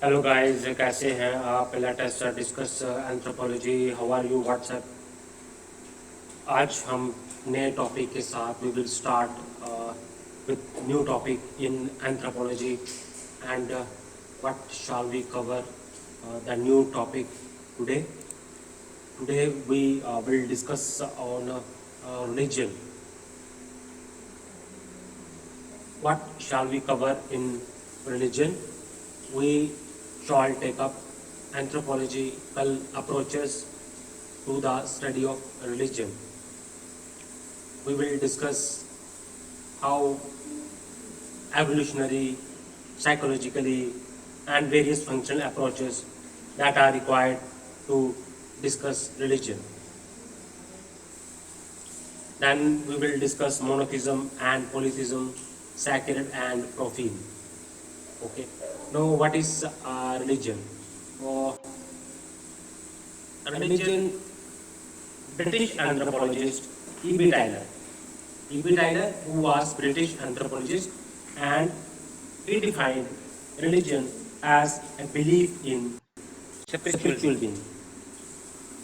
Hello guys, कैसे हैं आप? Latest discuss anthropology. How are you? WhatsApp. आज हम नए टॉपिक के साथ we will start with new topic in anthropology and what शall we cover the new topic today. Today we will discuss on religion. What shall we cover in religion? We shall take up anthropological approaches to the study of religion. We will discuss how evolutionary, psychologically, and various functional approaches that are required to discuss religion. Then we will discuss monotheism and polytheism, sacred and profane. Okay. Now, what is religion? Uh, Religion, British anthropologist E.B. Tyler. E.B. Tyler, who was British anthropologist, and he defined religion as a belief in spiritual being.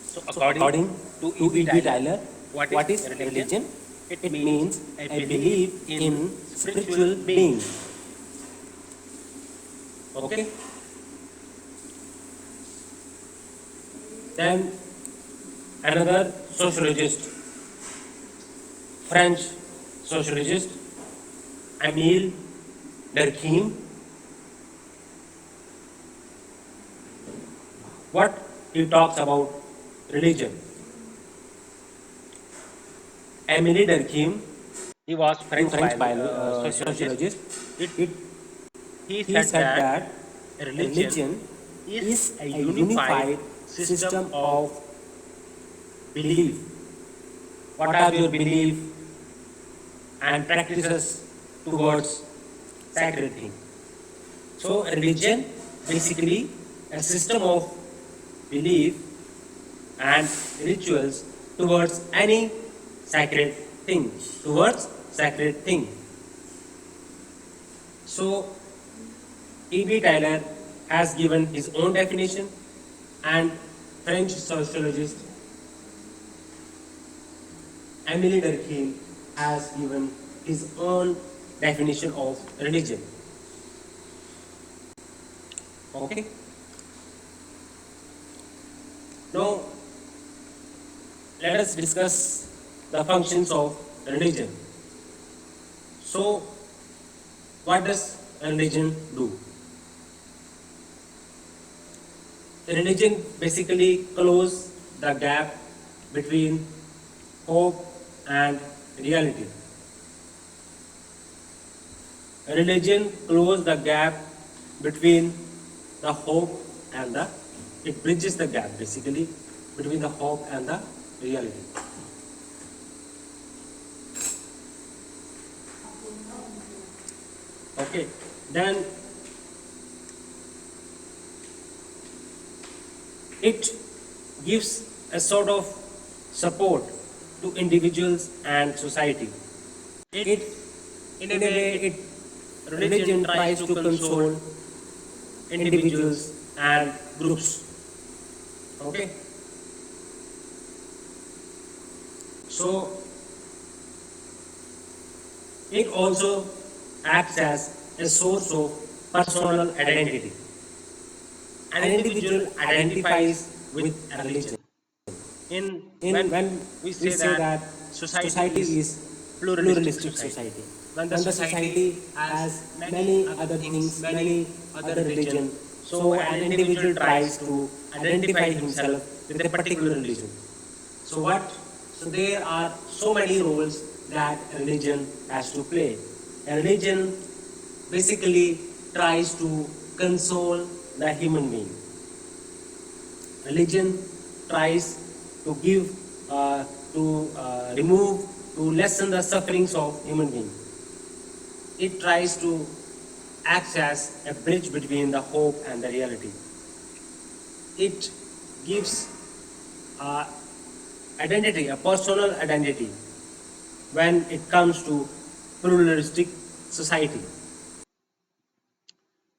So According to to E.B. E.B. Tyler, Tyler, what is religion? It It means means a belief in spiritual being. Okay. Then another sociologist, French sociologist, Emile Durkheim. What he talks about religion. Emile Durkheim, he was in French sociologist. sociologist, It, it, he he said said that that religion religion is is a a unified unified system system of of belief. belief. What are your belief and practices towards sacred thing? So religion basically a system of belief and rituals towards any sacred thing, towards sacred thing. So E.B. Tyler has given his own definition, and French sociologist Emile Durkheim has given his own definition of religion. Okay. Now let us discuss the functions of religion. So, what does religion do? Religion basically closes the gap between hope and reality. Religion closes the gap between the hope and the, it bridges the gap basically between the hope and the reality. Okay, then it gives a sort of support to individuals and society. It, in a way, religion tries to console individuals and groups. Okay, so it also acts as a source of personal identity. An individual identifies with a religion. When When we we say say that that society society is is pluralistic pluralistic society, society, when the when the society society has has many many other other things, things, many many other other religion, religion, so so an an individual individual tries tries to to identify identify himself himself with with a a particular particular religion. religion. So So what? what? So there are so many roles that a religion has to play. A religion basically tries to console the human being. Religion tries to give, to remove, to lessen the sufferings of human being. It tries to act as a bridge between the hope and the reality. It gives uh, identity, a personal identity, when it comes to pluralistic society.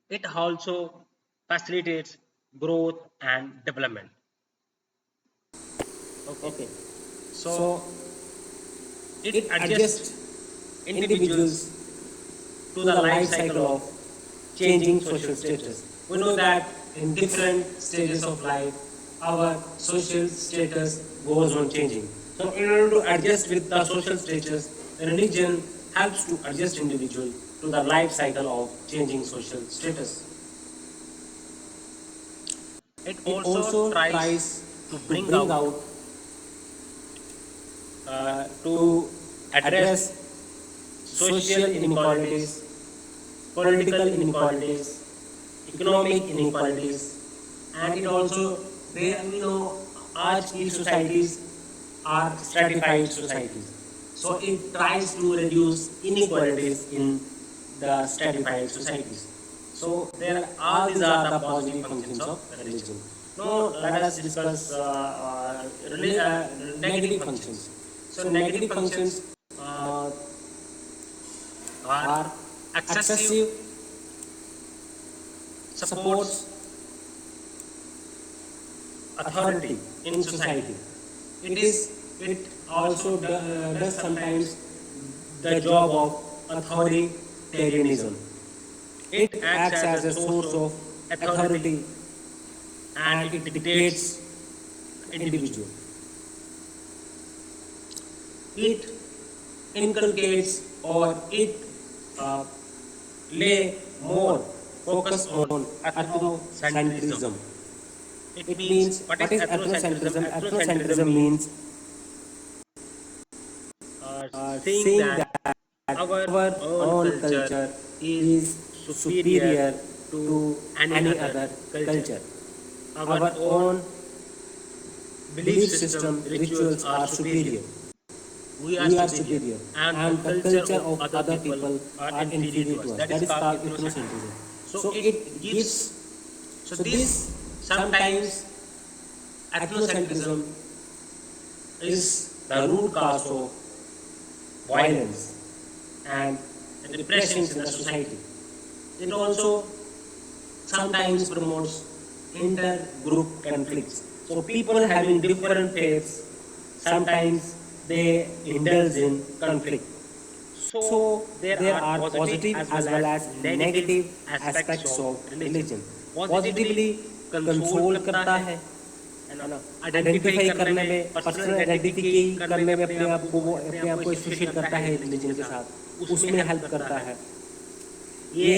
It also facilitates growth and development. Okay, Okay. so So it it adjusts adjusts individuals individuals to to the the life life cycle cycle of of changing changing social social status. status. We We know know that that in in different different stages stages of of life, life, our our social social status status goes goes on on changing. changing. So, So in in order order to to adjust adjust with with the the social social status, status, religion religion helps helps to to adjust adjust individual individual to to the the life life cycle cycle of of changing changing social social status. status. It It also also tries tries to to bring bring out, out to to address address social social inequalities, inequalities, political political inequalities, inequalities, economic economic inequalities, inequalities, and and it it also, also they, they we we know, know आज आज की की societies societies are are stratified stratified societies. societies. So So it it tries tries to to reduce reduce inequalities inequalities in in the the stratified stratified societies. societies. So So there, there all all these these are are the the positive positive functions functions of of religion. religion. Now Now let let us us discuss discuss negative negative functions. functions. So So negative negative functions functions uh, uh, are are excessive excessive supports supports authority authority in in society. society. It It is, is it it also also does does sometimes sometimes the the job job of of authoritarianism. authoritarianism. It It acts acts as a as a source source of of authority authority and and it it dictates dictates the the individual. individual. It It inculcates inculcates or or it it uh, lay lay more more focus focus on on ethnocentrism. ethnocentrism. It It means, means, what is what is ethnocentrism? ethnocentrism? Ethnocentrism Ethnocentrism means means saying saying that that our our own own culture culture is is superior superior to to any any other other culture. culture. Our Our own own belief belief system, system, rituals rituals are are superior. superior. We are We are superior, superior. and the And the culture culture of of other other people people are are inferior to inferior us. to us. That is That is called called ethnocentrism. ethnocentrism. So So it it gives, gives, so so this this sometimes sometimes ethnocentrism ethnocentrism is is the the root root cause cause of of violence violence and and repressions repressions in in the the society. society. It It also also sometimes sometimes promotes promotes inter-group inter-group conflicts. conflicts. So So people people having having different different faiths, faiths sometimes sometimes they they indulge indulge in in conflict. conflict. So So there there are are positive positive as well as as well as negative negative aspects aspects of of religion. religion. Positively positively console console करता करता है है ना, ना, identify identify करने करने में, में, पर्सनल पर्सनल आइडेंटिफिके आइडेंटिफिके करने करने में में अपने आप को, वो अपने आप को एसोसिएट एसोसिएट करता करता है है रिलीजन रिलीजन के के साथ, साथ, उसमें उसमें हेल्प हेल्प करता करता है. है. ये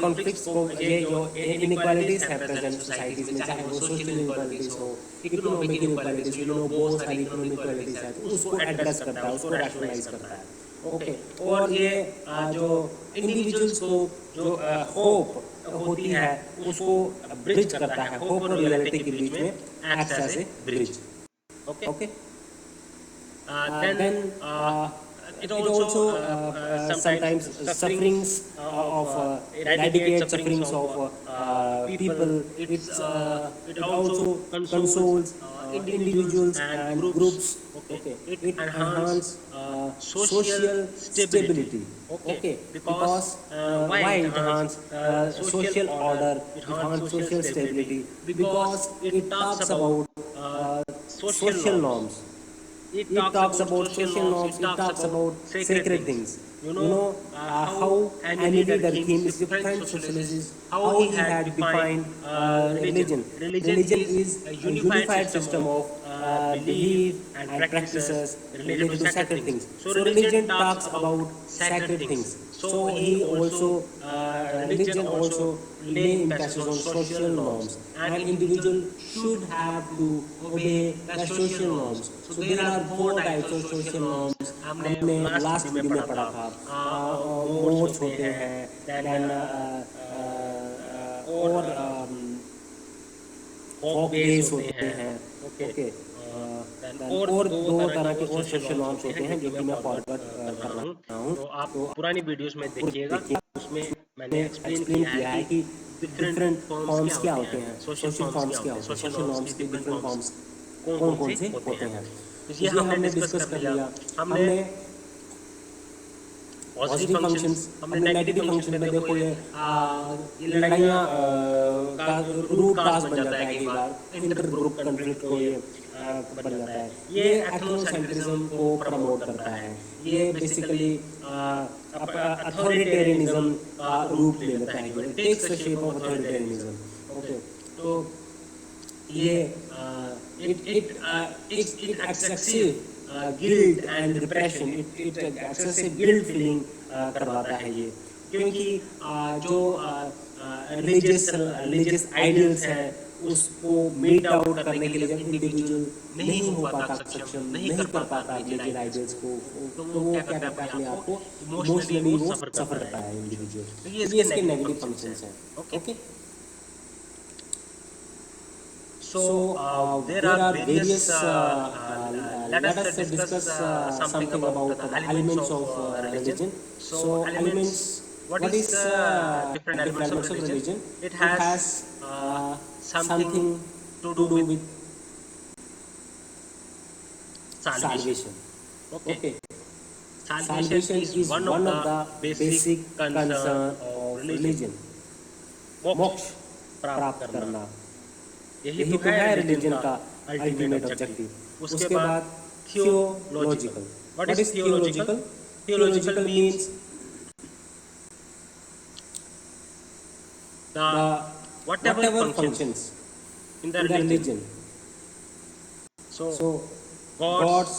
कॉन्फ्लिक्ट्स कॉन्फ्लिक्ट्स को को, ये ये जो जो इनइक्वालिटीज इनइक्वालिटीज है है प्रेजेंट प्रेजेंट सोसाइटीज सोसाइटीज में, में, चाहे चाहे वो वो सोशल सोशल इनइक्वालिटीज इनइक्वालिटीज हो, हो, इकोनॉमिक इकोनॉमिक इनइक्वालिटीज हो, इनइक्वालिटीज, बहुत बहुत सारी सारी इकोनॉमिक इकोनॉमिक इक्वालिटीज है, इक्वालिटीज है, तो तो उसको उसको एड्रेस एड्रेस करता करता है, है, उसको उसको रैशनलाइज रैशनलाइज करता करता है. है. ओके. ओके. और और ये ये जो जो इंडिविजुअल्स इंडिविजुअल्स को को जो जो होप होप होती होती है, है उसको उसको ब्रिज ब्रिज करता करता है, है, होप होप और और रियलिटी रियलिटी के के बीच बीच में में acts acts as as a a bridge. Bridge. Okay. Okay. Then it It also also sometimes sometimes sufferings sufferings of of eradicate eradicate sufferings sufferings of of people. people. It's it It also also consoles consoles individuals individuals and and groups. groups. Okay, Okay. it It enhance enhance social social stability. stability. Okay, Okay. because Because why why it it enhance enhance social social order? order, It it enhance enhance social social stability stability, because because it it talks talks about about uh, social social norms. norms. It It talks talks about about social social norms. It norms. It talks talks about about sacred sacred things. things. You You know know how how Emily Emily Durkheim is Durkheim is different different sociologist, sociologist, how how he he had had defined defined religion. religion. Religion Religion is is a a unified unified system system of of belief belief and and practices practices related to related to sacred sacred things. things. So So religion religion talks talks about about sacred sacred things. things. So So he he also also religion religion also also lay lay emphasis emphasis on on social social norms, norms, and and individual individual should should have have to to obey obey the the social social norms. norms. So So there there are are four four types types of of social social norms. norms. हमने हमने last last video में video पढ़ा में पढ़ा था. था. Modes modes होते होते हैं, हैं, देन देन और और फोक फोक बेस बेस होते होते हैं. हैं. ओके. ओके. देन देन और और दो दो तरह के तरह के और और सोशल सोशल नॉर्म्स नॉर्म्स होते होते हैं जो हैं कि जो मैं कि मैं फॉरवर्ड फॉरवर्ड कर कर रहा हूँ. रहा हूँ. तो आप तो पुरानी वीडियोस में देखिएगा, देखिए उसमें मैंने एक्सप्लेन एक्सप्लेन किया है किया कि है कि डिफरेंट डिफरेंट फॉर्म्स क्या फॉर्म्स क्या होते होते हैं, हैं, सोशल सोशल फॉर्म्स क्या फॉर्म्स क्या होते हैं, होते हैं, सोशल सोशल नॉर्म्स की नॉर्म्स के डिफरेंट डिफरेंट फॉर्म्स फॉर्म्स कौन कौन कौन कौन से से होते होते हैं. हैं. तो ये इसलिए हमने हमने डिस्कस डिस्कस कर कर लिया. लिया. हमने हमने पॉजिटिव पॉजिटिव फंक्शंस, फंक्शंस, हमने हमने नेगेटिव नेगेटिव फंक्शन फंक्शन में में देखो देखो ये ये ये लड़ाइयाँ लड़ाइयाँ का रूट काज बन जाता है कई बार, इंटर ग्रुप कन्फ्लिक्ट को ये बन जाता है। ये एथनोसेंट्रिज्म को प्रमोट करता है। ये बेसिकली अथॉरिटेरियनिज्म का रूप ले लेता है, it takes the shape of authoritarianism. Okay, तो ये it excessive guilt and repression, it excessive guilt feeling करवाता है ये, क्योंकि जो religious ideals हैं उसको मीट आउट करने के लिए जब इंडिविजुअल नहीं हो पाता, सक्षम नहीं कर पाता रिलीजियस आइडियल्स को, तो वो क्या करता है, अपने आप को इमोशनली वो सफर करता है इंडिविजुअल। तो ये इसके नेगेटिव फंक्शंस हैं। Okay, So there are various. Let us discuss something about the elements of religion. So elements. What is different elements of religion? It has something to do with salvation. Okay. Salvation is one of the basic concern of religion. मोक्ष प्राप्त करना, यही तो है religion का ultimate objective. उसके बाद theological. What is theological? Theological means the whatever functions in the religion. So gods,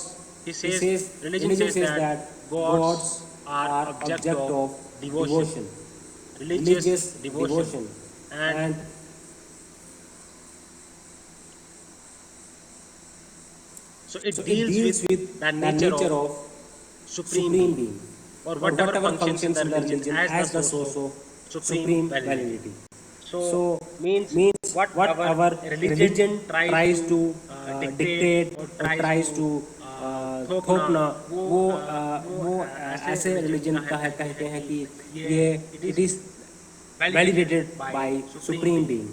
he says, religion says that gods are object of devotion, religious devotion, and so it deals with the nature of supreme being, or whatever functions in the religion as the source of supreme validity. So means whatever religion tries to dictate or tries to थोपना, वो ऐसे religion का है, कहते हैं कि ये it is validated by supreme being.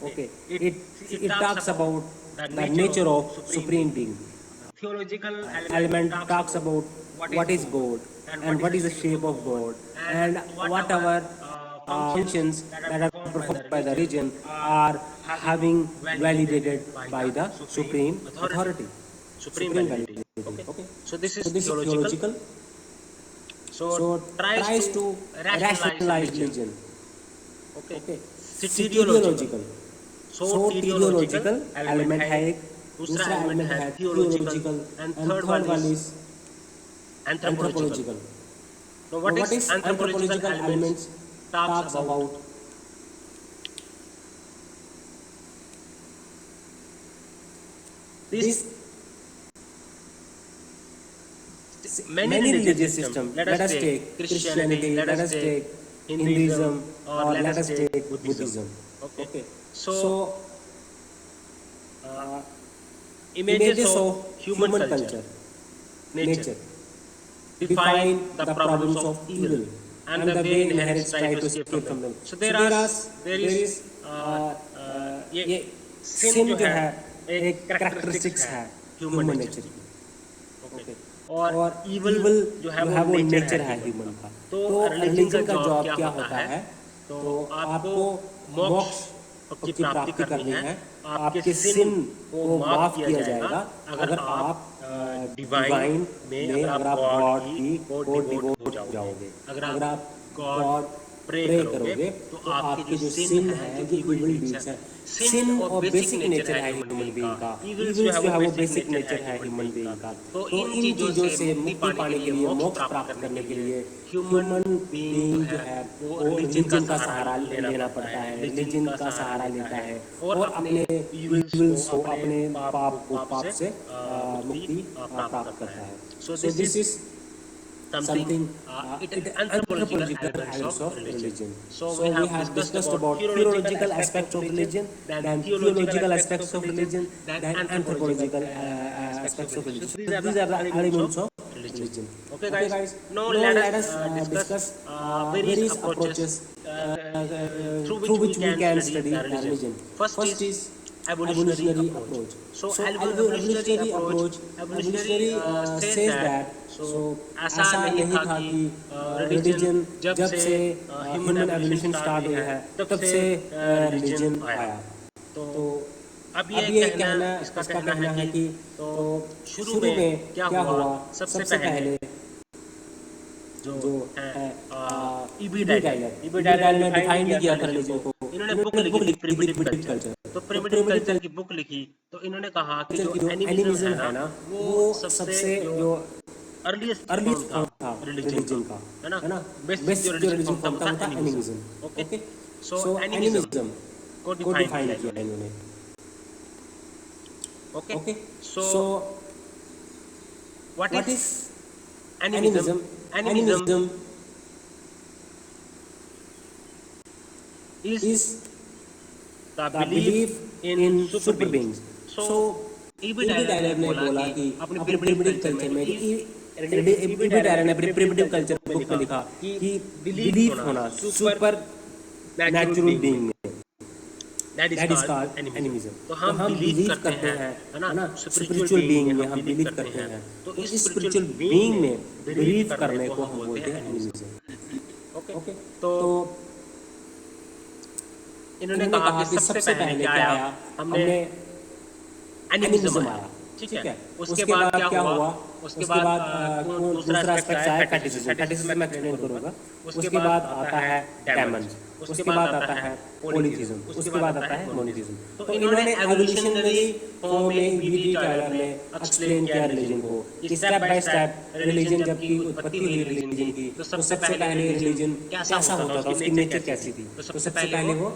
Okay, it talks about the nature of supreme being. Theological element talks about what is God and what is the shape of God, and whatever functions that are performed by the religion are having validated by the supreme authority, supreme validity. Okay. So this is theological. So tries to rationalize religion. Okay. Theological. So theological element है एक, दूसरा element है theological, and third one is anthropological. So what is anthropological elements? Talks about this many religious systems. Let us take Christianity, let us take Hinduism, or let us take Buddhism. Okay. So images of human culture, nature, define the problems of evil and the way inherits try to escape from them. So there is ये sin जो है एक characteristics है human nature की. Okay. और evil जो है वो nature है human का. तो religion का job क्या होता है? तो आपको मोक्ष की प्राप्ति करनी है, आपके sin को माफ किया जाएगा अगर आप डिवाइन में, अगर आप गॉड की डिवोट हो जाओगे, अगर आप गॉड प्रे करोगे, तो आपके जो sin है, जो इविल डीड्स है, sin और बेसिक नेचर है ह्यूमन बीइंग का, इविल्स जो है वो बेसिक नेचर है ह्यूमन बीइंग का। तो इन चीजों से मुक्ति पाने के लिए, मोक्ष प्राप्त करने के लिए ह्यूमन बीइंग जो है वो रिलीजन का सहारा लेना पड़ता है, रिलीजन का सहारा लेता है और अपने इविल्स को, अपने पाप से मुक्ति प्राप्त करता है। So this is something anthropological elements of religion. So we have discussed about theological aspects of religion, then theological aspects of religion, then anthropological aspects of religion. So these are the elements of religion. Okay guys, now let us discuss various approaches through which we can study religion. First is evolutionary approach. So evolutionary approach, evolutionary says that so ऐसा नहीं था कि religion जब से human evolution start हुई है तब से religion आया. तो अब ये कहना इसका कहना है कि तो शुरू में क्या हुआ, सबसे पहले जो है ईबी डायलर ने डिफाइन किया था रिलीजन को. इन्होंने बुक लिखी प्रिमिटिव कल्चर. तो प्रिमिटिव कल्चर की बुक लिखी तो इन्होंने कहा कि जो एनिमिज्म है ना वो सबसे जो अर्लीस्ट फॉर्म था रिलीजन का, है ना. बेसिक जो रिलीजन फॉर्म था एनिमिज्म. ओके. सो एनिमिज्म को डिफाइन किया इन्होंने. Okay. So what is animism? Animism is the belief in super beings. So E.B. Dyer ने बोला कि अपने प्रिमिटिव कल्चर में E.B. Dyer ने अपने प्रिमिटिव कल्चर बुक में लिखा कि बिलीफ होना सुपर नेचुरल बीइंग में, that is called animism. तो हम बिलीव करते हैं, है ना, स्पिरिचुअल बीइंग में हम बिलीव करते हैं. तो इस स्पिरिचुअल बीइंग में बिलीव करने को हम बोलते हैं एनिमिज्म. ओके. तो इन्होंने कहा कि सबसे पहले क्या आया, हमने एनिमिज्म आया. ठीक है. उसके बाद क्या हुआ, उसके बाद दूसरा एस्पेक्ट आया फैटिज्म. फैटिज्म मैं एक्सप्लेन करूंगा. उसके बाद आता है डेमन्स. उसके बाद आता है पॉलीथिज्म. उसके बाद आता है मोनोथिज्म. तो इन्होंने एवोल्यूशनरी फॉर्म में E.B. डायर ने एक्सप्लेन किया रिलीजन को कि स्टेप बाय स्टेप रिलीजन जब की उत्पत्ति हुई रिलीजन की तो सबसे पहले रिलीजन कैसा होता था, उसकी नेचर कैसी थी. तो सबसे पहले वो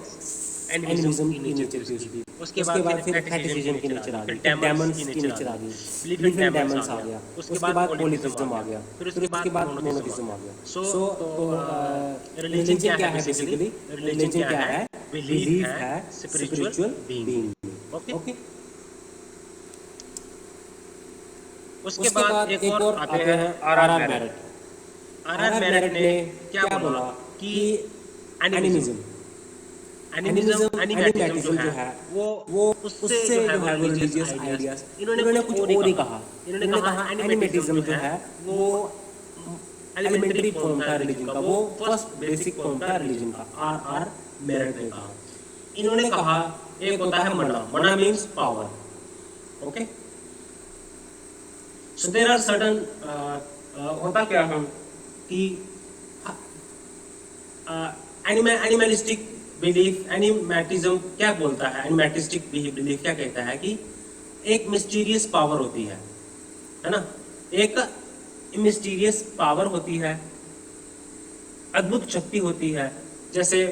एनिमिज्म की नेचर थी उसकी. उसके बाद फिर फैटिज्म की नेचर आ गई, डेमन्स की नेचर आ गई, बिलीफ इन डेमन्स आ गया. उसके बाद पॉलीथिज्म आ गया, फिर उसके बाद मोनोथिज्म आ गया. सो रिलीजन क्या है बेसिकली? रिलीजन क्या है? बिलीफ है स्पिरिचुअल बीइंग. ओके. उसके बाद एक और आते हैं आर.आर. मैरेट. आर.आर. मैरेट ने क्या बोला कि एनिमिज्म एनिमेटिज्म जो है वो उससे जो है वो रिलीजियस आइडियाज इन्होंने कुछ और ही कहा. इन्होंने कहा एनिमेटिज्म जो है वो एलिमेंट्री फॉर्म था रिलीजन का, वो फर्स्ट बेसिक फॉर्म था रिलीजन का. आर.आर. मैरेट ने कहा. इन्होंने कहा एक होता है mana means power. Okay. So there are certain होता क्या है कि एनिमलिस्टिक बिलीफ एनिमेटिज्म क्या बोलता है, एनिमेटिस्टिक बिलीफ क्या कहता है कि एक मिस्टीरियस पावर होती है ना, एक मिस्टीरियस पावर होती है, अद्भुत शक्ति होती है. जैसे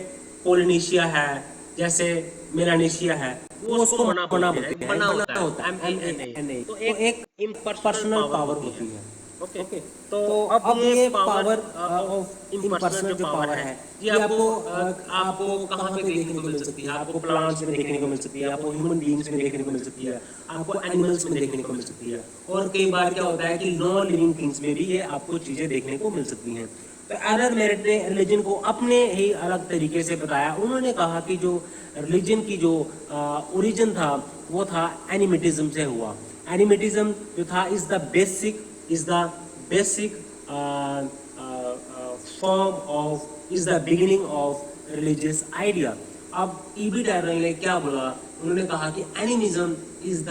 पोलिनेशिया है, जैसे मेलानेशिया है, वो उसको मना बोलते हैं. मना होता है MANA. तो एक इम्पर्सनल पावर होती है. ओके. तो अब ये पावर ऑफ इम्पर्सनल जो पावर है ये आपको कहाँ पे देखने को मिल सकती है? आपको प्लांट्स में देखने को मिल सकती है, आपको ह्यूमन बीइंग्स में देखने को मिल सकती है, आपको एनिमल्स में देखने को मिल सकती है, और कई बार क्या होता है कि नॉन लिविंग थिंग्स में भी ये आपको चीजें देखने को मिल सकती हैं. तो आर.आर. मैरेट ने रिलीजन को अपने ही अलग तरीके से बताया. उन्होंने कहा कि जो रिलीजन की जो ओरिजिन था वो था एनिमेटिज्म से हुआ. एनिमेटिज्म जो था is the basic form of is the beginning of religious idea. अब E.B. डायर ने क्या बोला? उन्होंने कहा कि animism is the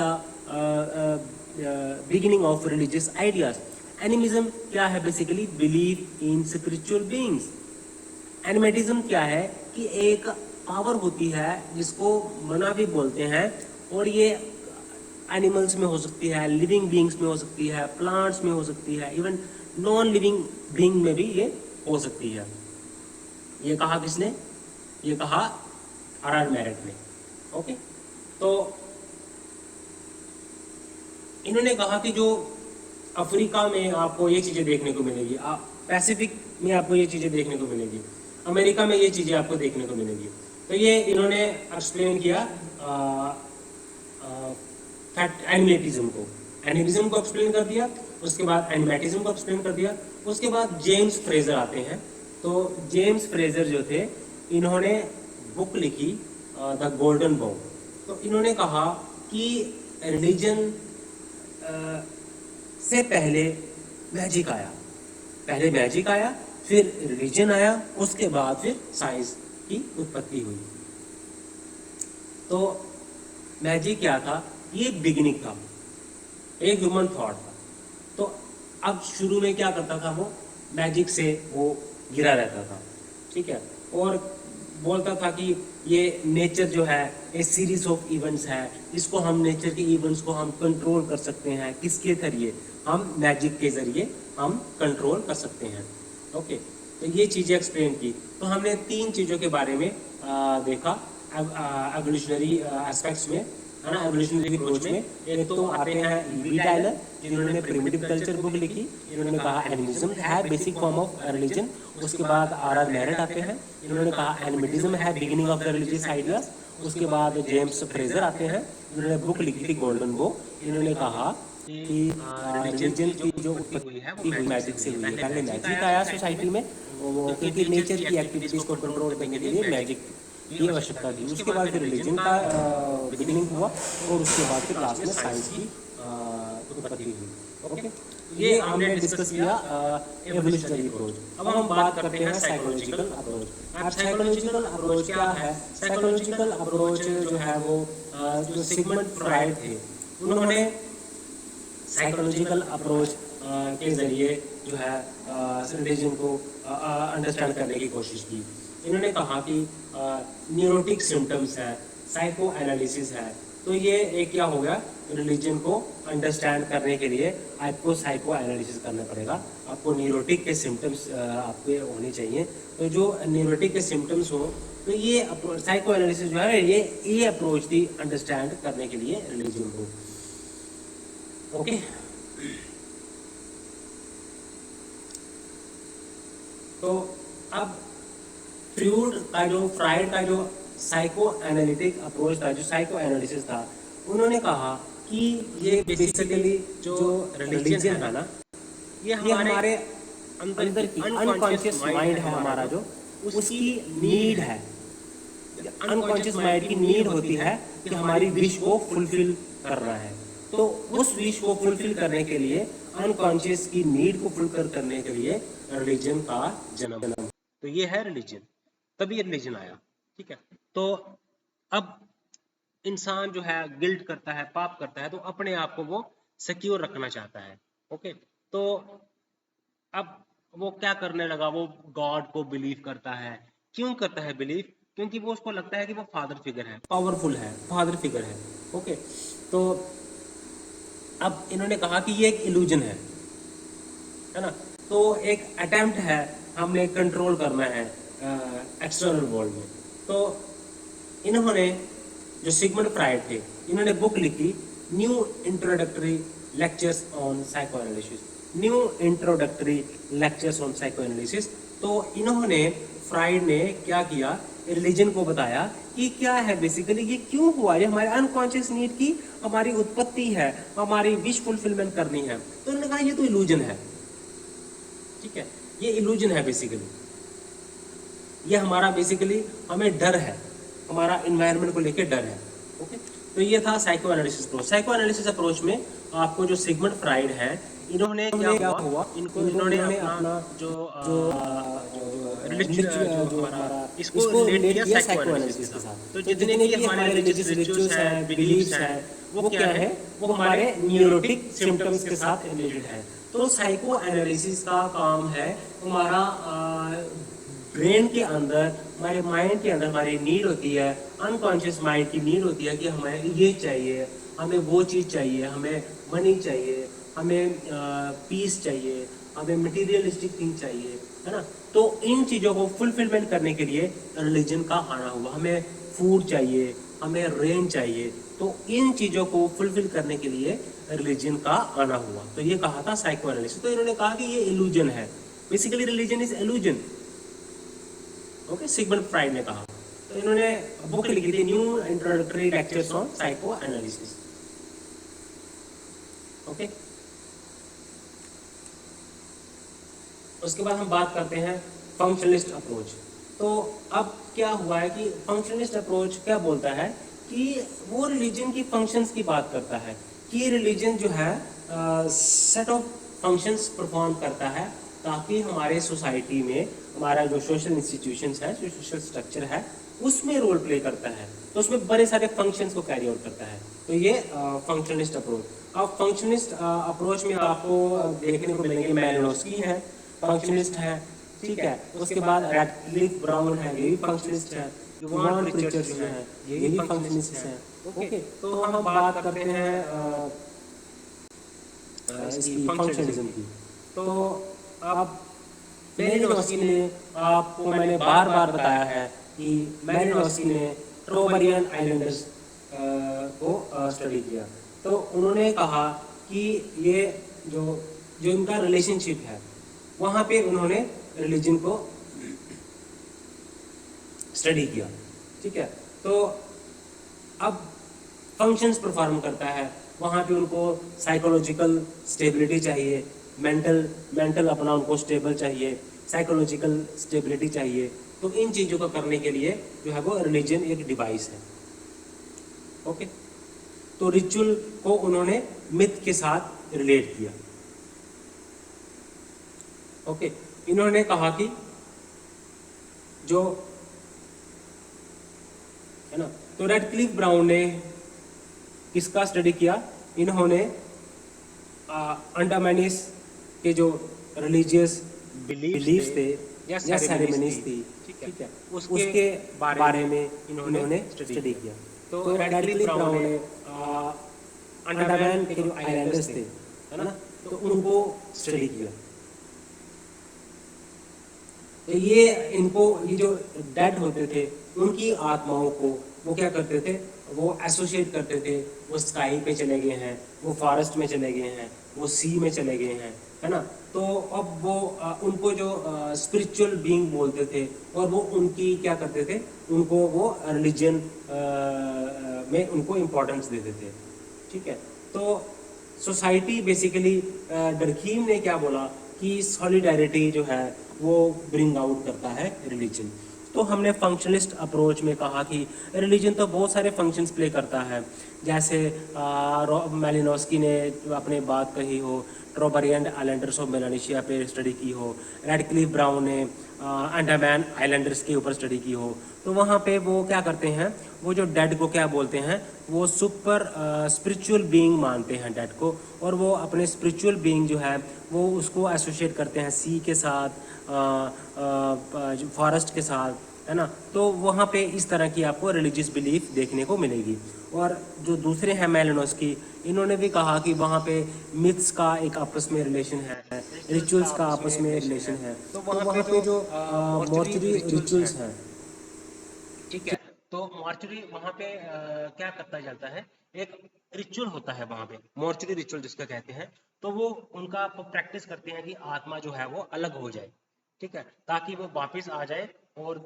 beginning of religious ideas. Animism क्या है? Basically believe in spiritual beings. Animatism क्या है कि एक पावर होती है जिसको मना भी बोलते हैं, और ये एनिमल्स में हो सकती है, लिविंग बीइंग्स में हो सकती है, प्लांट्स में हो सकती है, इवन नॉन लिविंग बीइंग में भी ये हो सकती है. ये कहा किसने? ये कहा आर.आर. मैरेट ने. ओके. तो इन्होंने कहा कि जो अफ्रीका में आपको ये चीजें देखने को मिलेगी, पैसिफिक में आपको ये चीजें देखने को मिलेगी, अमेरिका में ये चीजें आपको देखने को मिलेगी. तो ये इन्होंने एक्सप्लेन किया एनिमेटिज्म को. एनिमिज्म को एक्सप्लेन कर दिया, उसके बाद एनिमेटिज्म को एक्सप्लेन कर दिया. उसके बाद जेम्स फ्रेजर आते हैं. तो जेम्स फ्रेजर जो थे इन्होंने बुक लिखी द गोल्डन बॉ. तो इन्होंने कहा कि रिलीजन से पहले मैजिक आया, पहले मैजिक आया, फिर रिलीजन आया, उसके बाद फिर साइंस की उत्पत्ति हुई। तो मैजिक क्या था? ये बिगिनिंग था, एक ह्यूमन थॉट था। तो अब शुरू में क्या करता था वो? मैजिक से वो गिरा रहता था, ठीक है, और बोलता था कि ये नेचर जो है एक सीरीज ऑफ इवेंट्स है, इसको हम नेचर के इवेंट्स को हम कंट्रोल कर सकते हैं। किसके जरिए? हम मैजिक के जरिए हम कंट्रोल कर सकते हैं। ओके, तो ये चीज़ें एक्सप्लेन की। तो हमने 3 चीज़ों के बारे में देखा एवोल्यूशनरी एस्पेक्ट्स में, है ना, एवोल्यूशनरी अप्रोच में। एक तो आते हैं वी टाइलर, जिन्होंने प्रिमिटिव कल्चर बुक लिखी। इन्होंने कहा एनिमिज्म है बेसिक फॉर्म ऑफ रिलीजन। उसके बाद आर मैरेट आते हैं, इन्होंने कहा एनिमिज्म है beginning of the religious ideas. उसके बाद जेम्स फ्रेजर आते हैं, जिन्होंने बुक लिखी थी गोल्डन बो। इन्होंने कहा कि रिलीजन की जो उत्पत्ति हुई मैजिक से हुई है। पहले मैजिक आया सोसाइटी में, क्योंकि नेचर की एक्टिविटीज को कंट्रोल करने के लिए मैजिक की आवश्यकता थी। उसके बाद फिर रिलीजन का बिगिनिंग हुआ, और उसके बाद फिर लास्ट में साइंस की उत्पत्ति हुई। ओके, ये हमने डिस्कस किया एवोल्यूशनरी अप्रोच। अब हम बात करते हैं साइकोलॉजिकल अप्रोच। अब साइकोलॉजिकल अप्रोच क्या है? साइकोलॉजिकल अप्रोच जो है वो जो सिगमंड फ्राइड थे, उन्होंने साइकोलॉजिकल अप्रोच के जरिए जो है रिलीजन को अंडरस्टैंड करने की कोशिश की। इन्होंने कहा कि न्यूरोटिक सिम्टम्स है, साइको एनालिसिस है। तो ये एक क्या हो गया? रिलीजन को अंडरस्टैंड करने के लिए आपको साइको एनालिसिस करना पड़ेगा। आपको न्यूरोटिक के सिम्टम्स आपके होने चाहिए। तो जो न्यूरोटिक के सिम्टम्स हो, तो ये साइको एनालिसिस जो है ये अप्रोच थी अंडरस्टैंड करने के लिए रिलीजन को। ओके, तो अब फ्राइड का जो साइको एनालिटिक अप्रोच था, जो साइको एनालिसिस था, उन्होंने कहा कि ये बेसिकली जो रिलीजन है ना, ये हमारे अंदर की अनकॉन्शियस माइंड है हमारा, जो उसकी नीड है। अनकॉन्शियस माइंड की नीड होती है कि हमारी विश को फुलफिल करना है। तो उस विश को फुलफिल करने के लिए, अनकॉन्शियस की नीड को फुलफिल करने के लिए रिलीजन का जन्म। तो ये है रिलीजन, तभी रिलीजन आया, ठीक है। तो अब इंसान जो है गिल्ट करता है, पाप करता है, तो अपने आप को वो सिक्योर रखना चाहता है। ओके, तो अब वो क्या करने लगा? वो गॉड को बिलीव करता है। क्यों करता है बिलीव? क्योंकि वो उसको लगता है कि वो फादर फिगर है, पावरफुल है, फादर फिगर है। ओके, तो अब इन्होंने कहा कि ये एक इल्यूजन है ना। तो एक अटेम्प्ट है, हमने कंट्रोल करना है एक्सटर्नल वर्ल्ड में। तो इन्होंने, जो सिगमंड फ्राइड थे, इन्होंने बुक लिखी new introductory lectures on psychoanalysis. New introductory lectures on psychoanalysis. तो इन्होंने, फ्राइड ने क्या किया? रिलीजन को बताया कि क्या है बेसिकली, ये क्यों हुआ, ये हमारे अनकॉन्शियस नीड की हमारी उत्पत्ति है, हमारी विश फुलफिलमेंट करनी है। तो उन्होंने कहा ये तो इल्यूजन है, ठीक है, ये इल्यूजन है बेसिकली। ये हमारा बेसिकली हमें डर है, हमारा इन्वायरमेंट को लेकर डर है। ओके, तो ये था psycho analysis approach. Psycho analysis approach में आपको जो सिगमंड फ्राइड है, इन्होंने क्या हुआ, इन्होंने अपना जो इसको रिलेट किया साइको एनालिसिस के साथ। तो जितने भी हमारे रिलीजियस रिचुअल्स हैं, बिलीव्स हैं, वो क्या है? वो हमारे न्यूरोटिक सिम्टम्स के साथ रिलेटेड है। तो साइको एनालिसिस का काम है हमारा ब्रेन के अंदर, हमारे माइंड के अंदर हमारी नीड होती है, अनकॉन्शियस माइंड की नीड होती है कि हमें ये चाहिए, हमें वो चीज़ चाहिए, हमें मनी चाहिए, हमें पीस चाहिए, हमें मटेरियलिस्टिक थिंग चाहिए, है ना। तो इन चीज़ों को फुलफिलमेंट करने के लिए रिलीजन का आना हुआ। हमें फूड चाहिए, हमें रेन चाहिए, तो इन चीज़ों को फुलफिल करने के लिए रिलीजन का आना हुआ। तो ये कहा था साइको एनालिसिस। तो इन्होंने कहा कि ये इल्यूजन है, basically religion is illusion. Okay, Sigmund Freud ने कहा। तो इन्होंने बुक लिखी थी new introductory lectures on psycho analysis. Okay, उसके बाद हम बात करते हैं फंक्शनलिस्ट अप्रोच। तो अब क्या हुआ है कि फंक्शनलिस्ट अप्रोच क्या बोलता है कि वो रिलीजन की फंक्शंस की बात करता है कि रिलीजन जो है सेट ऑफ फंक्शंस परफॉर्म करता है ताकि हमारे सोसाइटी में हमारा जो सोशल इंस्टीट्यूशंस है, जो सोशल स्ट्रक्चर है, उसमें रोल प्ले करता है। तो उसमें बड़े सारे फंक्शंस को कैरी आउट करता है। तो ये फंक्शनलिस्ट अप्रोच। अब फंक्शनलिस्ट अप्रोच में आपको देखने को मिलेंगे मैलिनोस्की है, फंक्शनलिस्ट है, ठीक है। उसके बाद रैडक्लिफ ब्राउन है, ये भी फंक्शनलिस्ट है। युवान प्रीचर्स जो है, ये भी फंक्शनलिस्ट है। ओके, तो हम बात करते हैं इसकी फंक्शनलिज्म की। तो अब मैलिनोस्की ने, आपको मैंने बार बार बताया है कि मैलिनोस्की ने ट्रोबरियन आइलैंडर्स को स्टडी किया। तो उन्होंने कहा कि ये जो जो इनका रिलेशनशिप है, वहाँ पे उन्होंने रिलीजन को स्टडी किया, ठीक है। तो अब फंक्शंस परफॉर्म करता है, वहाँ पे उनको साइकोलॉजिकल स्टेबिलिटी चाहिए, मेंटल अपना उनको स्टेबल चाहिए, साइकोलॉजिकल स्टेबिलिटी चाहिए। तो इन चीज़ों को करने के लिए जो है वो रिलीजन एक डिवाइस है। ओके, तो रिचुअल को उन्होंने मिथ के साथ रिलेट किया। ओके, इन्होंने कहा कि जो है ना, तो रैडक्लिफ ब्राउन ने किसका स्टडी किया? इन्होंने अंडमानीज के जो रिलीजियस बिलीफ्स थे या सेरेमनीज थी, ठीक है, उसके बारे में इन्होंने स्टडी किया। तो रैडक्लिफ ब्राउन ने अंडमान के जो आइलैंडर्स थे, है ना, तो उनको स्टडी किया। तो ये जो डेड होते थे, उनकी आत्माओं को वो क्या करते थे? वो एसोसिएट करते थे। वो स्काई पे चले गए हैं, वो फॉरेस्ट में चले गए हैं, वो सी में चले गए हैं, है ना। तो अब वो उनको जो स्पिरिचुअल बीइंग बोलते थे, और वो उनकी क्या करते थे? उनको वो रिलीजन में उनको इम्पोर्टेंस देते थे, ठीक है। तो सोसाइटी बेसिकली डरखीम ने क्या बोला कि सॉलिडारिटी जो है वो ब्रिंग आउट करता है रिलीजन। तो हमने फंक्शनलिस्ट अप्रोच में कहा कि रिलीजन तो बहुत सारे फंक्शंस प्ले करता है, जैसे मैलिनोस्की ने अपने बात कही हो, ट्रोबरियन आइलैंडर्स ऑफ मेलानेशिया पे स्टडी की हो, रैडक्लिफ ब्राउन ने अंडमान आइलैंडर्स के ऊपर स्टडी की हो। तो वहाँ पे वो क्या करते हैं? वो जो डेड को क्या बोलते हैं? वो सुपर स्पिरिचुअल बीइंग मानते हैं डेड को, और वो अपने स्पिरिचुअल बीइंग जो है वो उसको एसोसिएट करते हैं सी के साथ, फॉरेस्ट के साथ, है ना। तो वहाँ पे इस तरह की आपको रिलीजियस बिलीफ देखने को मिलेगी। और जो दूसरे हैं मैलिनोस्की, इन्होंने भी कहा कि वहाँ पे मिथ्स का एक आपस में रिलेशन है, रिचुअल्स का आपस में रिलेशन है। तो वहाँ पे जो मॉर्चरी रिचुअल्स हैं, ठीक है, तो मॉर्चरी वहाँ पे क्या करता जाता है? एक रिचुअल होता है वहाँ पे, मॉर्चरी रिचुअल जिसका कहते हैं। तो वो उनका प्रैक्टिस करते हैं कि आत्मा जो है वो अलग हो जाए, ठीक है, ताकि वो वापस आ जाए और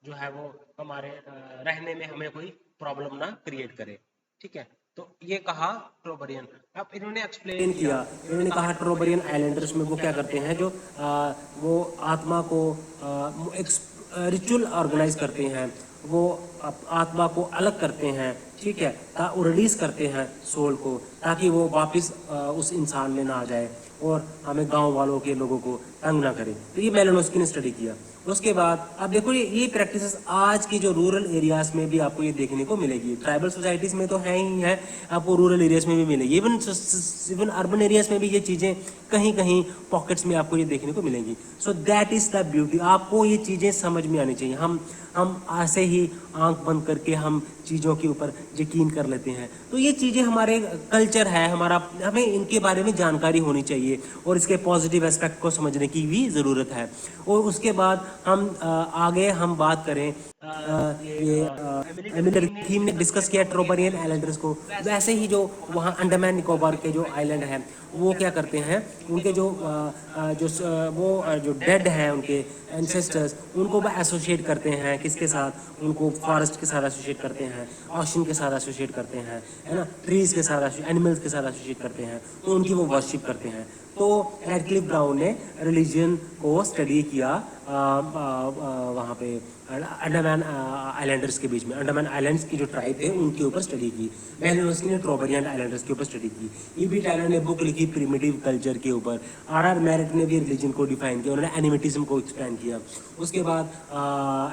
जो है वो हमारे रहने में हमें कोई प्रॉब्लम ना क्रिएट करे, ठीक है। तो ये कहा ट्रोबरियन। अब इन्होंने एक्सप्लेन किया, इन्होंने कहा ट्रोबरियन आइलैंडर्स में वो क्या करते हैं? जो वो आत्मा को एक रिचुअल ऑर्गेनाइज करते हैं, वो आत्मा को अलग करते हैं, ठीक है, वो रिलीज करते हैं सोल को, ताकि वो वापस उस इंसान में ना आ जाए और हमें गांव वालों के लोगों को तंग ना करे। तो ये मैलिनोस्की ने स्टडी किया। उसके बाद अब देखो ये प्रैक्टिसेस आज की जो रूरल एरियाज में भी आपको ये देखने को मिलेगी। ट्राइबल सोसाइटीज में तो है ही है, आपको रूरल एरियाज में भी मिलेगी। इवन अर्बन एरियाज में भी ये चीज़ें कहीं कहीं पॉकेट्स में आपको ये देखने को मिलेंगी। So that is the beauty. आपको ये चीज़ें समझ में आनी चाहिए। हम ऐसे ही आंख बंद करके हम चीज़ों के ऊपर यकीन कर लेते हैं। तो ये चीज़ें हमारे कल्चर है हमारा, हमें इनके बारे में जानकारी होनी चाहिए और इसके पॉजिटिव एस्पेक्ट को समझने की भी ज़रूरत है। और उसके बाद हम आगे हम बात करें, एमिली ने डिस्कस किया ट्रोबरियन आइलैंडर्स को। वैसे ही जो वहाँ अंडमान निकोबार के जो आइलैंड हैं, वो क्या करते हैं? उनके जो डेड हैं, उनके एंसेस्टर्स, उनको वो एसोसिएट करते हैं किसके साथ? उनको फॉरेस्ट के साथ एसोसिएट करते हैं, ओशन के साथ एसोसिएट करते हैं, है ना, ट्रीज के साथ, एनिमल्स के साथ एसोसिएट करते हैं। तो उनकी वो वर्शिप करते हैं। तो रैडक्लिफ ब्राउन ने रिलीजन को स्टडी किया वहाँ पे अंडमान आइलैंडर्स के बीच में, अंडमान आइलैंड्स की जो ट्राइब है उनके ऊपर स्टडी की। मेलिनोस्की ने ट्रोबरियन आइलैंडर्स के ऊपर स्टडी की। ईबी टायलर ने बुक लिखी प्रिमिटिव कल्चर के ऊपर। आर मैरिट ने भी रिलीजन को डिफाइन किया, उन्होंने एनिमिटिज्म को एक्सप्लेन किया। उसके बाद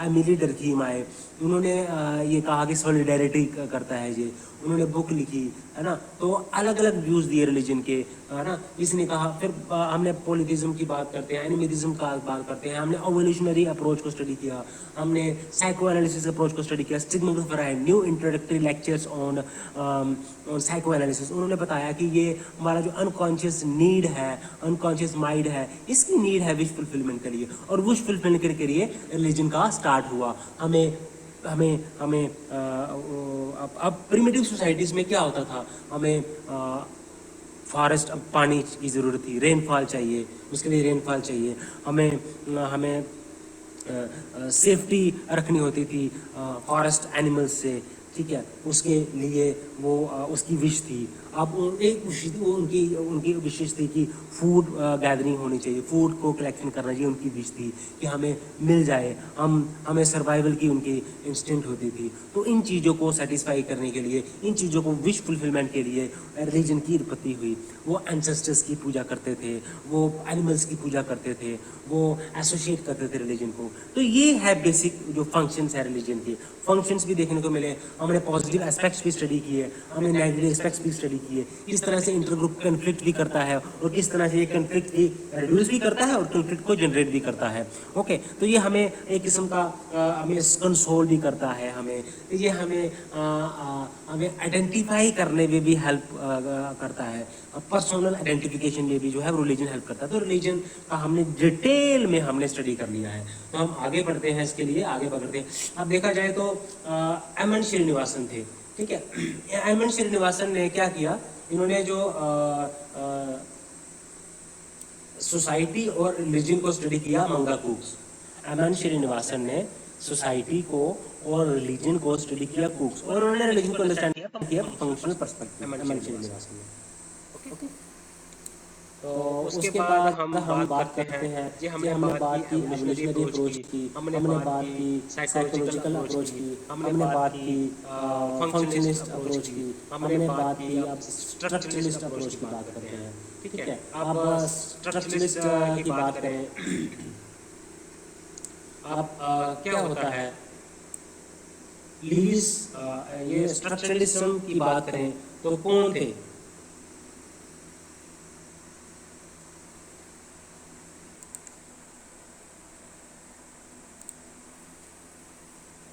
एमिली डर्कीम आए, उन्होंने ये कहा कि सॉलिडेरिटी करता है ये, उन्होंने बुक लिखी, है ना। तो अलग अलग व्यूज दिए रिलीजन के, है ना। इसने कहा, फिर हमने पॉलिटिज्म की बात करते हैं, एनिमिज्म का बात करते हैं, हमने एवोल्यूशनरी अप्रोच को स्टडी किया, हमने साइको एनालिसिस अप्रोच को स्टडी किया, stigma fried, new introductory lectures on psycho analysis. उन्होंने बताया कि ये हमारा जो अनकॉन्शियस नीड है, अनकॉन्शियस माइंड है, इसकी नीड है विश फुलफिलमेंट के लिए, और विश फुलफिलमेंट के लिए रिलीजन का स्टार्ट हुआ। हमें हमें हमें अब प्रिमिटिव सोसाइटीज़ में क्या होता था, हमें फॉरेस्ट, अब पानी की ज़रूरत थी, रेनफॉल चाहिए, उसके लिए रेनफॉल चाहिए, हमें हमें सेफ्टी रखनी होती थी फॉरेस्ट एनिमल्स से, ठीक है, उसके लिए वो उसकी विश थी। अब एक विश थी, वो उनकी उनकी विशेष थी कि फूड गैदरिंग होनी चाहिए, फूड को कलेक्शन करना चाहिए, उनकी विश थी कि हमें मिल जाए, हमें सर्वाइवल की उनकी इंस्टिंक्ट होती थी। तो इन चीज़ों को सेटिस्फाई करने के लिए, इन चीज़ों को विश फुलफिलमेंट के लिए रिलीजन की उत्पत्ति हुई। वो एंसेस्टर्स की पूजा करते थे, वो एनिमल्स की पूजा करते थे, वो एसोसिएट करते थे रिलीजन को। तो ये है बेसिक जो फंक्शंस है रिलीजन के। फंक्शंस भी देखने को मिले, हमने पॉजिटिव एस्पेक्ट्स भी स्टडी किए, हमने नेगेटिव एस्पेक्ट्स भी स्टडी किए, किस तरह से इंटरग्रुप कन्फ्लिक्ट भी करता है, और किस तरह से ये कन्फ्लिक्ट की रिड्यूस भी करता है और कन्फ्लिक्ट को जनरेट भी करता है। ओके, तो ये हमें एक किस्म का हमें कंसोल भी करता है, हमें ये हमें आइडेंटिफाई करने में भी हेल्प करता है, पर्सनल आइडेंटिफिकेशन में भी जो है रिलीजन हेल्प करता है। तो रिलीजन का हमने डिटेल में हमने स्टडी कर लिया है। तो हम आगे बढ़ते हैं, इसके लिए आगे बढ़ते हैं। अब देखा जाए तो एम.एन. श्रीनिवासन थे, ठीक है। एम.एन. श्रीनिवासन ने क्या किया, इन्होंने जो सोसाइटी और रिलीजन को स्टडी किया मंगा कुक्स। एम.एन. श्रीनिवासन ने सोसाइटी को और रिलीजन को स्टडी किया कुक्स, और उन्होंने रिलीजन को अंडरस्टैंड किया फंक्शनल पर्सपेक्टिव। एम.एन. श्रीनिवासन ने, ओके। तो उसके बाद हम बात करते हैं जी, हमने बात की एवोल्यूशनरी अप्रोच की, हमने बात की साइकोलॉजिकल अप्रोच की, हमने बात की फंक्शनिस्ट अप्रोच की, हमने बात की अब स्ट्रक्चरलिस्ट अप्रोच की बात करते हैं, ठीक है। अब स्ट्रक्चरलिस्ट की बात करें, अब क्या होता है लीविस, ये स्ट्रक्चरलिज्म की बात करें तो कौन थे?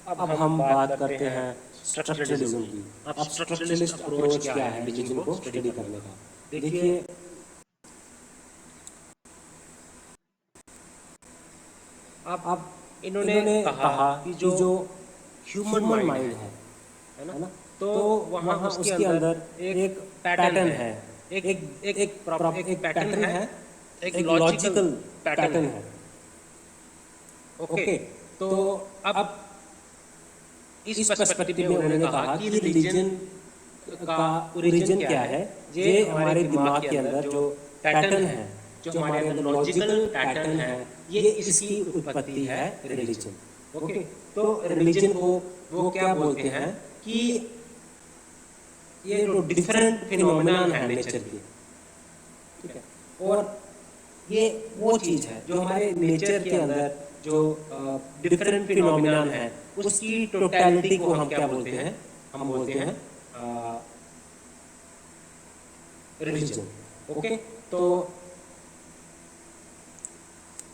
अब हम बात करते हैं स्ट्रक्चरलिज्म की। अब स्ट्रक्चरलिस्ट अप्रोच क्या है रिलीजन को स्टडी करने का? देखिए, अब इन्होंने कहा कि जो ह्यूमन माइंड है ना, तो वहाँ उसके अंदर एक पैटर्न है, एक पैटर्न है, एक लॉजिकल पैटर्न है। ओके, तो अब इस पर्सपेक्टिव में उन्होंने कहा कि रिलीजन का ओरिजिन क्या है, ये हमारे दिमाग के अंदर जो पैटर्न है, जो हमारे अंदर लॉजिकल पैटर्न है, ये इसकी उत्पत्ति है रिलीजन। ओके, तो रिलीजन को वो क्या बोलते हैं कि ये जो डिफरेंट फिनोमेनन है नेचर के, ठीक है, और ये वो चीज है जो हमारे नेचर के अंदर जो डिफरेंट फिनोमेनन है, उसकी टोटलिटी को हम क्या बोलते हैं? हम बोलते हैं रिलीजन। ओके, तो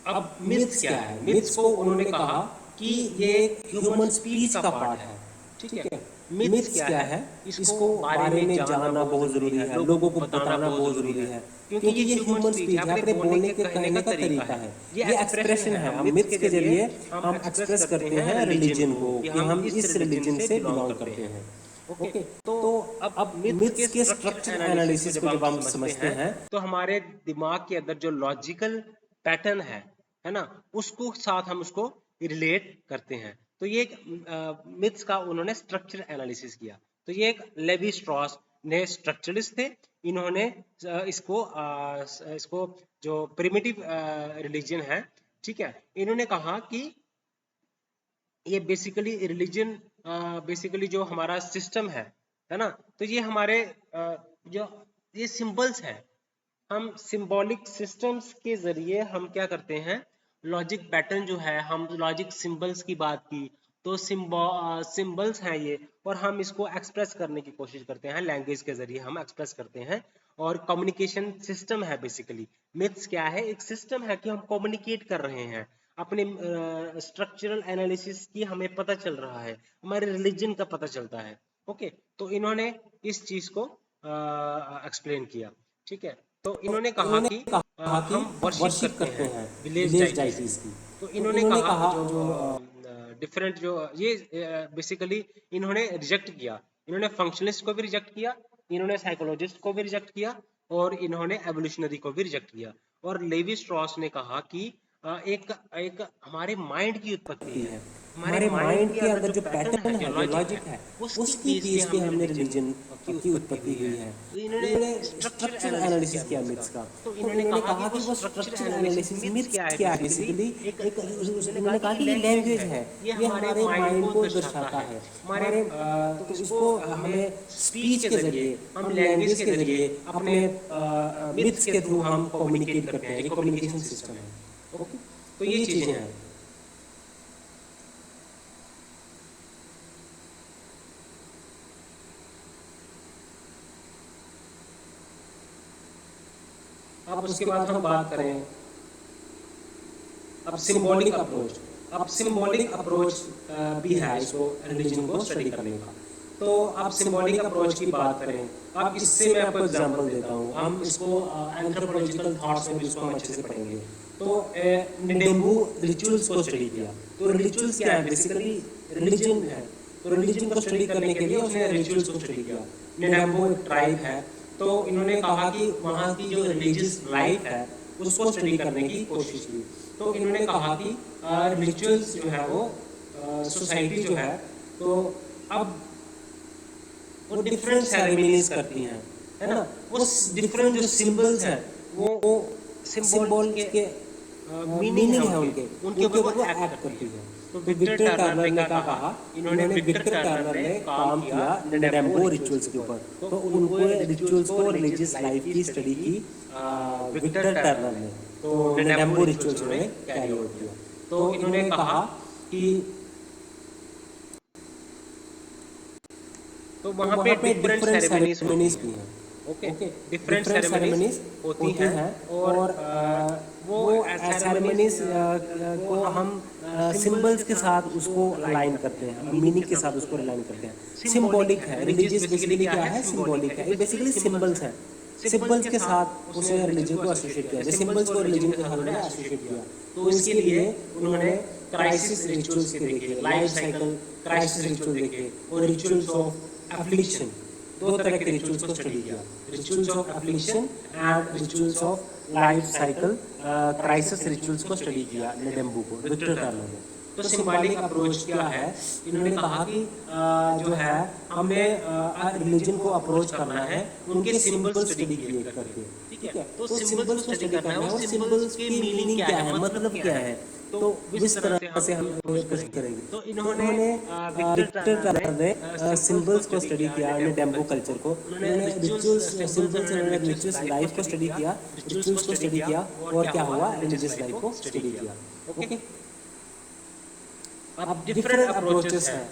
अब मिथ्स क्या है? मिथ्स को उन्होंने कहा कि ये ह्यूमन स्पीच का पार्ट है, ठीक है। मिथ्स क्या है? इसको बारे में जानना बहुत जरूरी है, लोगों को बताना बहुत जरूरी है, क्योंकि ये ह्यूमन स्पीच है, अपने बोलने के कहने का तरीका है, ये एक्सप्रेशन है। हम मिथ्स के जरिए हम एक्सप्रेस करते हैं रिलीजन को कि हम इस रिलीजन से बिलोंग करते हैं। ओके, तो अब मिथ्स के स्ट्रक्चर एनालिसिस को जब हम समझते हैं तो हमारे दिमाग के अंदर जो लॉजिकल पैटर्न है ना, उसको साथ हम उसको रिलेट करते हैं। तो ये एक मिथ्स का उन्होंने स्ट्रक्चर एनालिसिस किया। तो ये एक लेवी स्ट्रॉस ने स्ट्रक्चरलिस्ट थे, इन्होंने इसको जो प्रिमिटिव रिलीजन है, ठीक है। इन्होंने कहा कि ये बेसिकली रिलीजन, बेसिकली जो हमारा सिस्टम है ना, तो ये हमारे जो ये सिंबल्स हैं, हम सिंबॉलिक सिस्टम्स के जरिए हम क्या करते हैं, लॉजिक पैटर्न जो है, हम लॉजिक सिंबल्स की बात की, तो सिंबल्स हैं ये, और हम इसको एक्सप्रेस करने की कोशिश करते हैं, लैंग्वेज के जरिए हम एक्सप्रेस करते हैं, और कम्युनिकेशन सिस्टम है बेसिकली। मिथ्स क्या है, एक सिस्टम है कि हम कम्युनिकेट कर रहे हैं, अपने स्ट्रक्चरल एनालिसिस की हमें पता चल रहा है, हमारे रिलीजन का पता चलता है। ओके, तो इन्होंने इस चीज को एक्सप्लेन किया। ठीक है, तो इन्होंने कहा कि हम वर्शिप करते हैं विलेज डाइटीज की। तो इन्होंने कहा जो डिफरेंट जो ये बेसिकली इन्होंने रिजेक्ट किया, इन्होंने फंक्शनलिस्ट को भी रिजेक्ट किया, इन्होंने साइकोलॉजिस्ट को भी रिजेक्ट किया, और इन्होंने एवोल्यूशनरी को भी रिजेक्ट किया। और लेवी स्ट्रॉस ने कहा कि एक एक हमारे माइंड की उत्पत्ति है, हमारे माइंड के अंदर जो पैटर्न है, जो लॉजिक है, उसकी बेस पे हमने रिलीजन की उत्पत्ति हुई है। तो इन्होंने स्ट्रक्चरल एनालिसिस किया मिथ्स का। तो इन्होंने कहा कि वो स्ट्रक्चरल एनालिसिस मिथ्स क्या है, बेसिकली एक उन्होंने कहा कि ये लैंग्वेज है, ये हमारे माइंड को दर्शाता है, हमारे तो इसको हमें स्पीच के जरिए, हम लैंग्वेज के जरिए, अपने मिथ्स के थ्रू हम कम्युनिकेट करते हैं, ये कम्युनिकेशन सिस्टम है। ओके, तो ये चीजें हैं। अब उसके बाद हम बात करें अब सिंबॉलिक अप्रोच। अब सिंबॉलिक अप्रोच भी है इसको रिलीजन को स्टडी करने का। तो अब सिंबॉलिक अप्रोच की बात करें, अब इससे मैं आपको एग्जांपल देता हूँ, हम इसको एंथ्रोपोलॉजिकल थॉट्स में भी इसको हम अच्छे से पढ़ेंगे। तो निडेम्बू रिचुअल्स को स्टडी किया। तो रिचुअल्स क्या है, बेसिकली रिलीजन है, तो रिलीजन को स्टडी करने के लिए उसने रिचुअल्स को स्टडी किया। निडेम्बू एक ट्राइब है, तो इन्होंने कहा कि वहाँ की जो रिलीजियस लाइफ है उसको स्टडी करने की कोशिश की। तो इन्होंने कहा कि रिचुअल्स जो है वो सोसाइटी जो है, तो अब वो डिफरेंट सेरेमनीज करती हैं, है ना, वो डिफरेंट जो सिंबल्स हैं, वो सिंबल के मीनिंग है उनके ऊपर वो एक्ट करती है। तो विक्टर टर्नर ने कहा, इन्होंने विक्टर टर्नर ने काम किया निडेम्बो रिचुअल्स के ऊपर। तो उनको रिचुअल्स को रिलीजियस लाइफ की स्टडी की विक्टर टर्नर ने, तो निडेम्बो रिचुअल्स उन्होंने कैरी आउट किया। तो इन्होंने कहा कि तो वहाँ पे डिफरेंट सेरेमनीज भी हैं। ओके, डिफरेंट सेरेमनीज होती हैं, और वो सेरेमनीज को हम सिंबल्स के साथ उसको अलाइन करते हैं, मीनिंग के साथ उसको अलाइन करते हैं। सिंबॉलिक है, रिलीजियस बेसिकली क्या है, सिंबॉलिक है, ये बेसिकली सिंबल्स हैं, सिंबल्स के साथ उसने रिलीजन को एसोसिएट किया, सिंबल्स को रिलीजन के साथ उन्होंने एसोसिएट किया। तो इसके लिए उन्होंने क्राइसिस रिचुअल्स के देखे, लाइफ साइकिल क्राइसिस रिचुअल देखे, और रिचुअल्स ऑफ एफ्लिक्शन, दो तरह के रिचुअल्स को स्टडी किया, rituals of affliction and rituals of life cycle crisis rituals को स्टडी किया निडेम्बू को, विक्टर टर्नर ने। तो सिंबॉलिक अप्रोच क्या है, इन्होंने कहा कि जो है हमें रिलीजन को अप्रोच करना है उनके सिंबल स्टडी करके, ठीक है। तो सिंबल्स को स्टडी करना है, और सिंबल्स की मीनिंग क्या है, मतलब क्या है, तो इस तरह से हम कोशिश करेंगे। तो इन्होंने विक्टर टर्नर ने सिंबल्स को स्टडी किया, निडेम्बो कल्चर को, उन्होंने रिचुअल्स सिंबल्स, उन्होंने रिलीजियस लाइफ को स्टडी किया, रिचुअल्स को स्टडी किया, और क्या हुआ, रिलीजियस लाइफ को स्टडी किया। ओके, अब डिफरेंट अप्रोचेस हैं,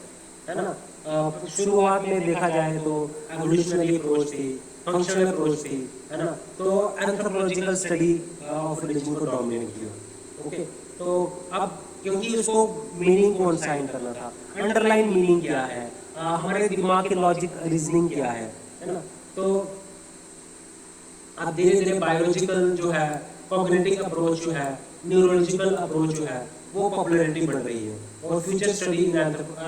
है ना। शुरुआत में देखा जाए तो एवोल्यूशनरी अप्रोच थी, फंक्शनल अप्रोच थी, है ना। तो एंथ्रोपोलॉजिकल स्टडी ऑफ रिलीजन को डोमिनेट किया। ओके, तो अब क्योंकि उसको मीनिंग को अनसाइन करना था, अंडरलाइन मीनिंग क्या है, हमारे दिमाग के लॉजिक रीजनिंग क्या है ना। तो अब धीरे धीरे बायोलॉजिकल जो है, कॉग्निटिव अप्रोच जो है, न्यूरोलॉजिकल अप्रोच जो है, वो पॉपुलैरिटी बढ़ रही है। और फ्यूचर स्टडी इन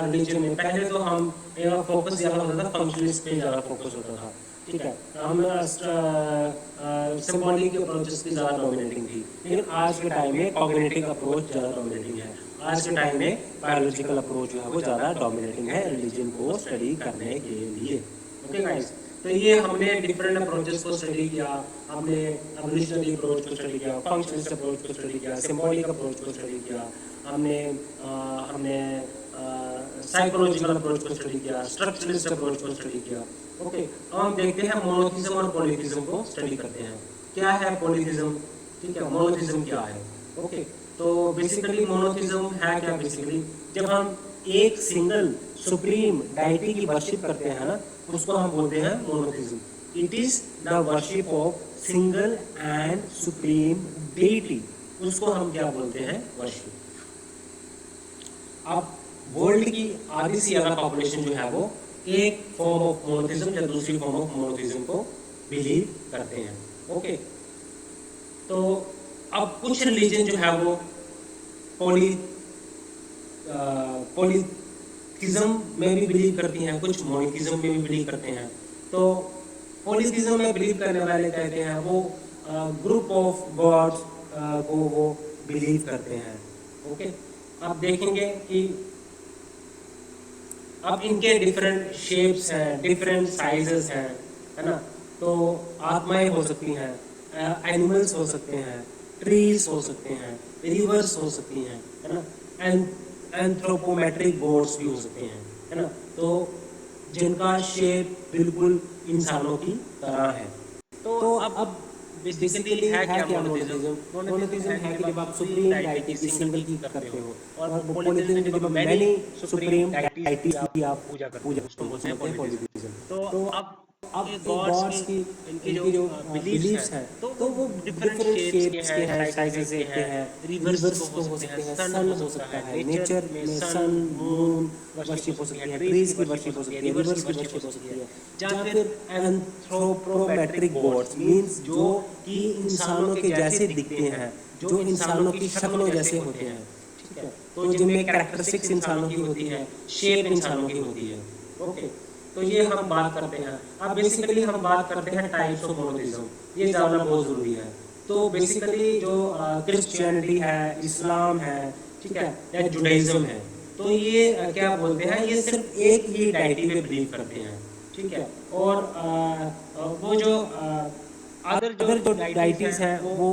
रिलीजन में पहले तो हम फोकस ज़्यादा होता था, फंक्शनलिस्ट पे ज़्यादा फोकस होता था, ठीक है, हम सिंबॉलिक अप्रोचेस की ज़्यादा डोमिनेटिंग थी। लेकिन आज के टाइम में कॉग्निटिव अप्रोच ज़्यादा डोमिनेटिंग है, आज के टाइम में बायोलॉजिकल अप्रोच जो है वो ज़्यादा डोमिनेटिंग है रिलीजन को स्टडी करने के लिए। ओके गाइस, तो ये हमने डिफरेंट अप्रोचेस को स्टडी किया, हमने एवोल्यूशनरी अप्रोच को स्टडी किया, फंक्शनलिस्ट अप्रोच को स्टडी किया, सिंबॉलिक अप्रोच को स्टडी किया, हमने हमने साइकोलॉजिकल अप्रोच को स्टडी किया, स्ट्रक्चरलिस्ट अप्रोच को स्टडी किया। ओके, अब हम देखते हैं मोनोथिज्म और पॉलीथिज्म को स्टडी करते हैं। क्या है पॉलीथिज्म, ठीक है, मोनोथिज्म क्या है। ओके, तो बेसिकली मोनोथिज्म है क्या, बेसिकली जब हम एक सिंगल सुप्रीम डाइटी की वर्शिप करते हैं ना, उसको हम बोलते हैं monotheism. It is the worship of single and supreme deity, उसको हम क्या बोलते हैं, वर्शिप। अब वर्ल्ड की आधी से ज्यादा पॉपुलेशन जो है वो एक फॉर्म ऑफ मोनोथिज्म या दूसरी फॉर्म ऑफ मोनोथिज्म को बिलीव करते हैं। ओके, तो अब कुछ रिलीजन जो है वो पॉलीथिज्म में भी बिलीव करती हैं, कुछ मोनोथिज्म में भी बिलीव करते हैं। तो पॉलीथिज्म में बिलीव करने वाले कहते हैं वो ग्रुप ऑफ गॉड्स को वो बिलीव करते हैं। ओके, आप देखेंगे कि अब इनके डिफरेंट शेप्स हैं, डिफरेंट साइजेस हैं, है ना। तो आत्माएं हो सकती हैं, एनिमल्स हो सकते हैं, ट्रीज हो सकते हैं, रिवर्स हो सकती हैं, है ना, एंथ्रोपोमेट्रिक गॉड्स भी हो सकते हैं, है ना। तो जिनका शेप बिल्कुल इंसानों की तरह है। तो अब बेसिकली है क्या मोनोथिज्म। मोनोथिज्म है कि जब आप सुप्रीम डाइटी की सिंगल की करते हो, और पॉलीथिज्म जब मैनी सुप्रीम डाइटीज की आप पूजा करते हो, उसको बोलते हैं पॉलीथिज्म। तो अब गॉड्स की इनकी जो बिलीफ्स हैं, तो वो डिफरेंट शेप्स के हैं, साइजेस के हैं, रिवर्स को हो सकते हैं, सन हो सकता है, नेचर में सन मून वर्शिप हो सकती है, ट्रीज की वर्शिप हो सकती है, रिवर्स की वर्शिप हो सकती है, या फिर एंथ्रोपोमेट्रिक गॉड्स मींस जो कि इंसानों के जैसे दिखते हैं, जो इंसानों की शक्लों जैसे होते हैं, ठीक है। तो जिनमें कैरेक्टरिस्टिक्स इंसानों की होती है, शेप इंसानों की होती है। ओके, तो ये हम बात करते हैं। अब बेसिकली हम बात करते हैं टाइप्स ऑफ मोनोथिज्म, ये जानना बहुत जरूरी है। तो बेसिकली जो क्रिश्चियनिटी है, इस्लाम है, ठीक है, या जुडाइज्म है, तो ये क्या बोलते हैं, ये सिर्फ एक ही डाइटी पे बिलीव करते हैं, ठीक है। और वो जो अदर जो डाइटीज हैं वो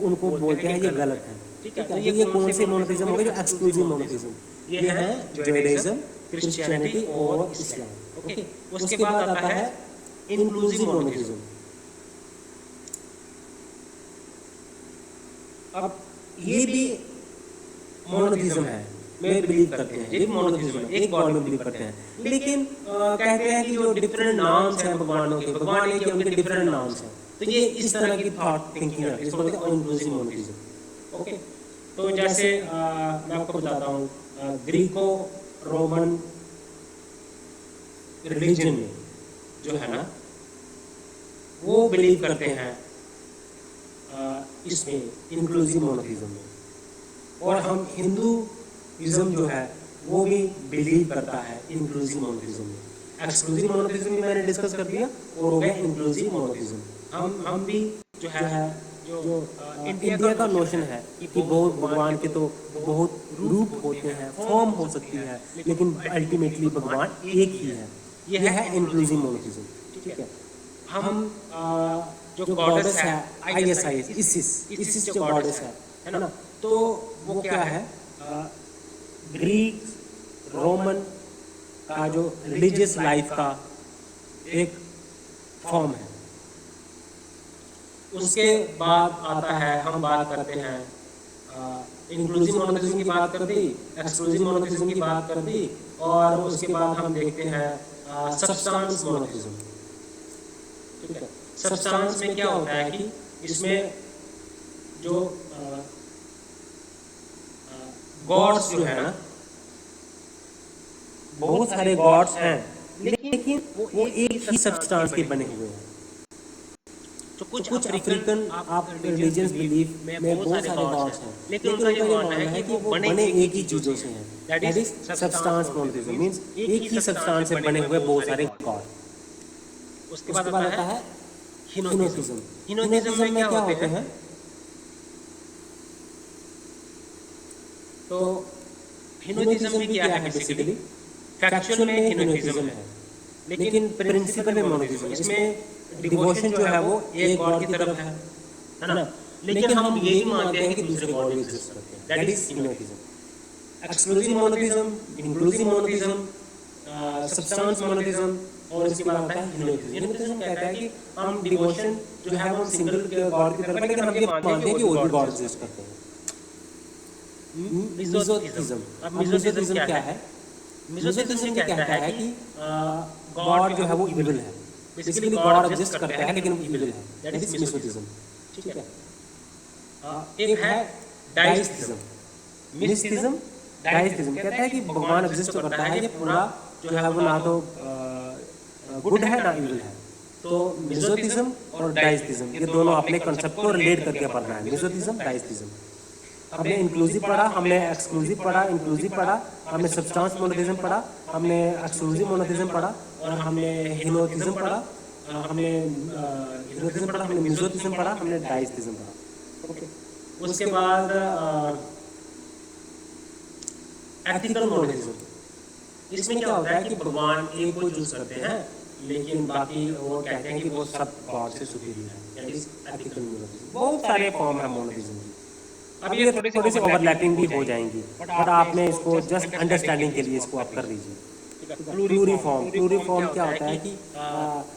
उनको बोलते हैं ये गलत है, ठीक है। तो ये कौन से मोनोथिज्म हो गए, जो एक्सक्लूसिव मोनोथिज्म, ये है जुडाइज्म, क्रिश्चियनिटी और इस्लाम। ओके, उसके बाद आता है इंक्लूसिव मोनोथिज्म। अब ये भी मोनोथिज्म है, में बिलीव करते हैं, ये मोनोथिज्म है, एक गॉड में बिलीव करते हैं, लेकिन कहते हैं कि जो डिफरेंट नाम्स हैं भगवानों के, भगवान एक है, उनके डिफरेंट नाम्स हैं। तो ये इस तरह की थॉट थिंकिंग है, इसको बोलते हैं इंक्लूसिव मोनोथिज्म। ओके, तो जैसे मैं आपको बताता हूँ, ग्रीको रोमन रिलीजन में जो है ना, वो बिलीव करते हैं इसमें इंक्लूसिव मोनोथिज्म में, और हम हिंदुइज्म जो है वो भी बिलीव करता है इंक्लूसिव मोनोथिज्म में। एक्सक्लूसिव मोनोथिज्म भी मैंने डिस्कस कर दिया, और हो गया इंक्लूसिव मोनोथिज्म। हम भी जो है जो इंडिया का नोशन है कि बहुत भगवान के तो बहुत रूप होते हैं, फॉर्म हो सकती है, लेकिन अल्टीमेटली भगवान एक ही है। ये है इंक्लूसिव मोनोथिज्म, ठीक है। हम जो गॉडेस है इसिस जो गॉडेस है ना, तो वो क्या है, ग्रीक रोमन का जो रिलीजियस लाइफ का एक फॉर्म है। उसके बाद आता है, हम बात करते हैं इंक्लूसिव मोनोथिज्म की बात कर दी, एक्सक्लूसिव मोनोथिज्म की बात कर दी, और उसके बाद हम देखते हैं सबस्टांस मोनोथिज्म, ठीक है। सबस्टांस में क्या होता है कि इसमें जो गॉड्स जो है ना, बहुत सारे गॉड्स हैं, लेकिन वो एक ही सबस्टांस के बने हुए हैं। तो कुछ अफ्रीकन आप रिलीजियस बिलीफ में बहुत सारे गॉड्स हैं, लेकिन उनका ये मानना है कि वो बने एक ही चीजों से हैं, that is substance monotheism, means एक ही सबस्टांस से बने हुए बहुत सारे गॉड। उसके बाद आता है हिनोथिज्म। हिनोथिज्म में क्या होते हैं, तो हिनोथिज्म भी क्या है, बेसिकली फैक्चुअल में हिनोथिज्म है, लेकिन प्रिंसिपल में मोनोथिज्म है। इसमें डिवोशन जो है वो एक गॉड की तरफ है ना। लेकिन हम ये भी मानते हैं कि दूसरे गॉड भी एग्जिस्ट करते हैं, that is unitheism. Exclusive monotheism, inclusive monotheism, substance monotheism, और इसके बाद आता है यूनिथिज्म। यूनिथिज्म कहता है कि हम डिवोशन जो है वो सिंगल गॉड की तरफ है, लेकिन हम ये मानते हैं कि और भी गॉड एग्जिस्ट करते हैं। मिजोथिज्म, अब मिजोथिज्म क्या है? मिजोथिज्म ये कहता है कि गॉड जो है वो इविल है। बेसिकली गॉड एग्जिस्ट करता है लेकिन वो इविल है, दैट इज मिजोथिज्म। ठीक है। एक है डाइथिज्म। मिस्टिज्म, डाइथिज्म कहता है कि भगवान एग्जिस्ट करता है, ये पूरा जो है वो ना तो गुड है ना इविल है। तो मिजोथिज्म और डाइथिज्म ये दोनों अपने कंसेप्ट को रिलेट करके पढ़ना है, मिजोथिज्म डाइथिज्म। हमने इंक्लूसिव पढ़ा, हमने एक्सक्लूसिव पढ़ा, इंक्लूसिव पढ़ा, हमने सब्सटेंस मोनोथिज्म पढ़ा, हमने एक्सक्लूसिव मोनोथिज्म पढ़ा, और हमने हीनोथिज्म पढ़ा, हमने हीनोथिज्म पढ़ा, हमने मिजोथिज्म पढ़ा, हमने डाइथिज्म पढ़ा। ओके। उसके बाद एथिकल मोनोथिज्म। इसमें क्या होता है कि भगवान एक को चूज करते हैं, लेकिन बाकी वो कहते हैं कि वो सब गॉड से सुपीरियर है, दैट इज एथिकल मोनोथिज्म। बहुत सारे फॉर्म है मोनोथिज्म की। अब ये थोड़ी सी ओवरलैपिंग भी हो जाएंगी, बट आपने इसको जस्ट अंडरस्टैंडिंग के लिए इसको आप कर लीजिए। प्लूरिफॉर्म, प्लूरिफॉर्म क्या होता है कि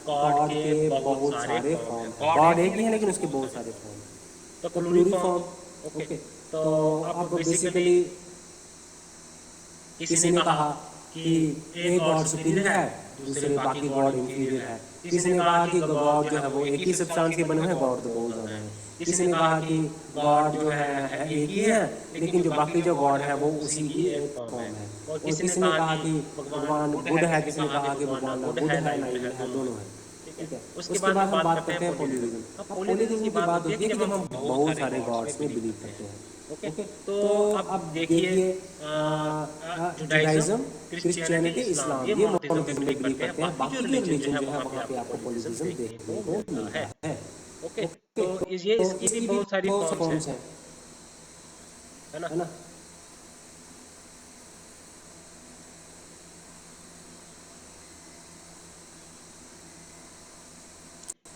गॉड के बहुत सारे फॉर्म, गॉड एक ही है लेकिन उसके बहुत सारे फॉर्म, तो प्लूरिफॉर्म। ओके। तो अब बेसिकली किसी ने कहा कि एक गॉड सुपीरियर है, दूसरे बाकी गॉड इंफीरियर है। किसी ने कहा कि गॉड जो है वो एक ही सब्सटेंस के बने हुए हैं, गॉड तो बहुत ज्यादा है। किसी ने कहा कि गॉड जो है एक ही है, लेकिन जो बाकी जो गॉड है वो उसी की एक फॉर्म है। और किसी ने कहा कि भगवान गुड है, किसी ने कहा कि भगवान ना गुड है ना इविल है, दोनों है। ठीक है। उसके बाद हम बात करते हैं पॉलीथिज्म। अब पॉलीथिज्म की बात होती है कि जब हम बहुत सारे गॉड्स में बिलीव करते हैं। ओके। तो अब देखिए जुडाइज्म, क्रिश्चियनिटी, इस्लाम ये मोनोथिज्म में बिलीव करते हैं। बाकी जो रिलीजन जो है वहाँ पे आपको पॉलीथिज्म देखने को मिलता है। ओके। तो ये इसकी भी बहुत सारी फॉर्म्स हैं, है ना।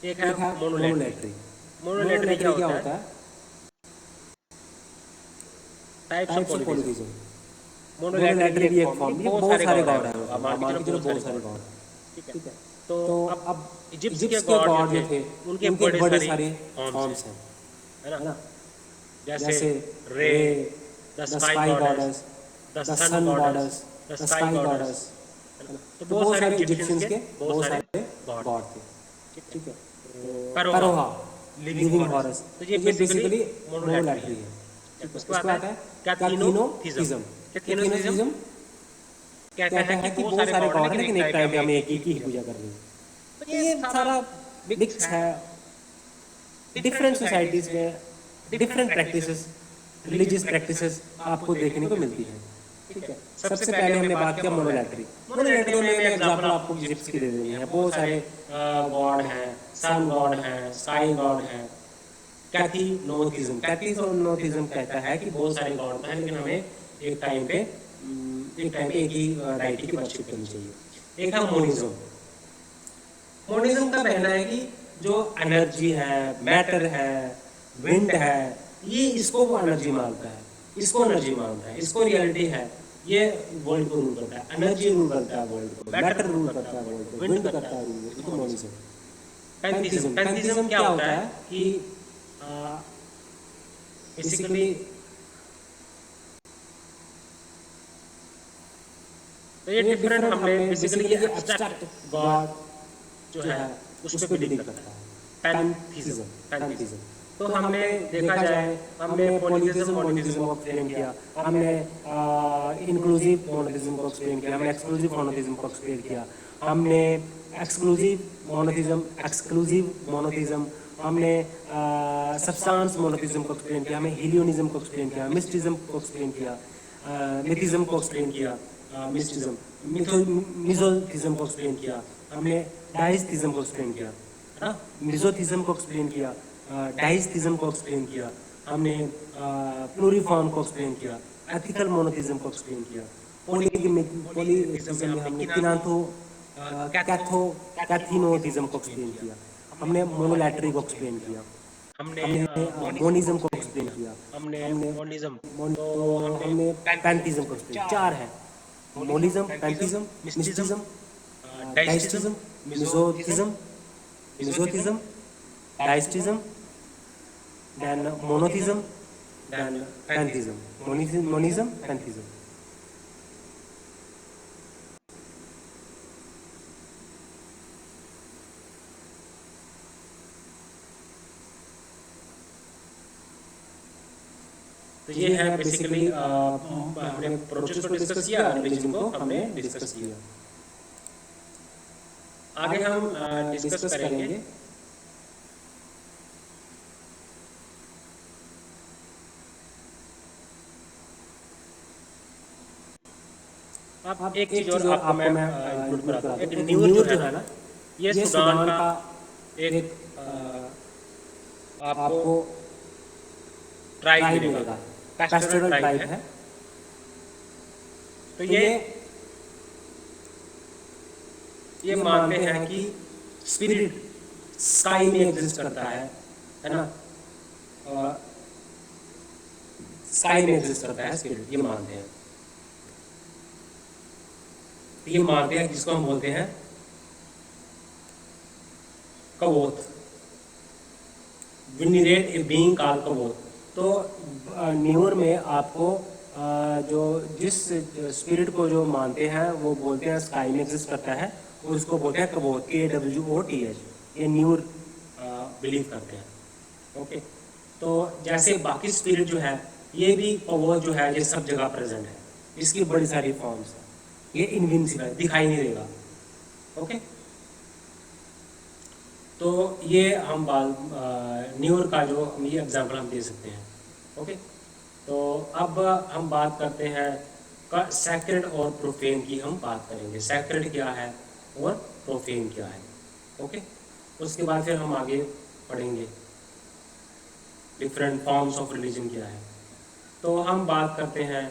एक है मोनोलैटरी। मोनोलैटरी क्या होता है? Types of पॉलीथिज्म। मोनोलैटरी भी एक फॉर्म, ये बहुत सारे गॉड हैं, मान के चलो बहुत सारे गॉड। ठीक है। तो अब इजिप्ट के गॉड जो थे उनके बड़े सारे फॉर्म्स हैं, है ना। जैसे Re, the sky goddess, the sun goddess, the sky goddess. तो बहुत सारे इजिप्शियंस के बहुत सारे गॉड थे। ठीक है। फरोहा, लिविंग हॉरस। तो ये बेसिकली मोनोलैटरी है। उसके बाद आता है कैथीनोथिज्म। कैथीनोथिज्म कहता है कि बहुत सारे गॉड हैं लेकिन एक टाइम पे हमें एक ही की पूजा करनी है। तो ये सारा मिक्स है। डिफरेंट सोसाइटीज में डिफरेंट प्रैक्टिसेस, रिलीजियस प्रैक्टिसेस आपको देखने को मिलती है। ठीक है। सबसे पहले हमने बात किया मोनोलैटरी। मोनोलैटरी में एग्जांपल आपको इजिप्ट की दे देनी है। बहुत सारे गॉड हैं, सन गॉड हैं, स्काई गॉड हैं। कैथीनोथिज्म, कैथीनोथिज्म कहता है कि बहुत सारे गॉड हैं लेकिन हमें एक टाइम पे एक ही डाइटी की वर्शिप करनी चाहिए। एक है मोनिज्म। मोनिज्म का कहना है कि जो एनर्जी है, मैटर है, विंड है, ये इसको वो एनर्जी मानता है, इसको एनर्जी मानता है, इसको रियलिटी है। ये वर्ल्ड को रूल करता है, एनर्जी रूल करता है वर्ल्ड को, मैटर रूल करता है वर्ल्ड को, विंड करता है रूल, इसको मोनिज्म। पैंथिज्म, पैंथिज्म क्या होता है कि बेसिकली तो ये डिफरेंट हमने बेसिकली ये एब्स्ट्रैक्ट गॉड जो है उस पे बिलीव करता है। Pantheism, pantheism. तो हमने देखा जाए, हमने पॉलीथिज्म मोनोथिज्म को एक्सप्लेन किया, हमने इंक्लूसिव मोनोथिज्म को एक्सप्लेन किया, हमने एक्सक्लूसिव मोनोथिज्म को एक्सप्लेन किया, हमने एक्सक्लूसिव मोनोथिज्म, हमने सब्सटेंस मोनोथिज्म को एक्सप्लेन किया, हमने हीलियोनिज्म को एक्सप्लेन किया, मिस्टिज्म को एक्सप्लेन किया, मिथिज्म को एक्सप्लेन किया, मिस्टिज्म, मिजोथिज्म को एक्सप्लेन किया, हमने डाइथिज्म को एक्सप्लेन किया, है ना, मिजोथिज्म को एक्सप्लेन किया, डाइथिज्म को एक्सप्लेन किया, हमने प्लूरिफॉर्म को एक्सप्लेन किया, एथिकल मोनोथिज्म को एक्सप्लेन किया, पॉलीथिज्म में हमने किनांथो कैथीनोथिज्म को एक्सप्लेन किया, हमने मोनोलैटरी को एक्सप्लेन किया, हमने हमने मोनिज्म को मोनिज्म को एक्सप्लेन एक्सप्लेन किया, किया, हमने हमने मोनिज्म, तो तो हमने हमने पैंथीज्म को पैंथीज्म को एक्सप्लेन, एक्सप्लेन, चार चार है, है, monism, monism, pantheism, pantheism, mysticism, mysticism, deism, deism, misotheism, misotheism, misotheism, misotheism, deism, deism, then monotheism, then pantheism, monism, pantheism. तो ये है बेसिकली हमने प्रोसेस को डिस्कस किया और रिलीजन को हमने डिस्कस किया। आगे हम डिस्कस करेंगे अब एक चीज और आपको मैं इंक्लूड कराता हूँ, एक न्यूर जो है ना, ये सूडान का एक आपको ट्राइब मिलेगा, पैस्टोरल ट्राइब है। तो ये मानते हैं कि स्पिरिट स्काई में एग्जिस्ट करता है ना, स्काई में एग्जिस्ट करता है स्पिरिट, ये मानते हैं। ये मानते हैं जिसको हम बोलते हैं कवोथ, वेनेरेट ए बीइंग कॉल्ड कवोथ। तो न्यूर में आपको जो जिस स्पिरिट को जो मानते हैं वो बोलते हैं स्काई में एग्जिस्ट करता है, और उसको बोलते हैं कवोथ, KWOTH, ये न्यूर बिलीव करते हैं। ओके। तो जैसे बाकी स्पिरिट जो है, ये भी कवोथ जो है ये सब जगह प्रेजेंट है, इसकी बड़ी सारी फॉर्म्स है, ये इनविंसिबल है, दिखाई नहीं देगा। ओके। तो ये हम न्यूर का जो ये एग्जांपल हम दे सकते हैं। ओके। तो अब हम बात करते हैं सैक्रेड और प्रोफेन की, हम बात करेंगे सैक्रेड क्या है और प्रोफेन क्या है। ओके। उसके बाद फिर हम आगे पढ़ेंगे डिफरेंट फॉर्म्स ऑफ रिलीजन क्या है। तो हम बात करते हैं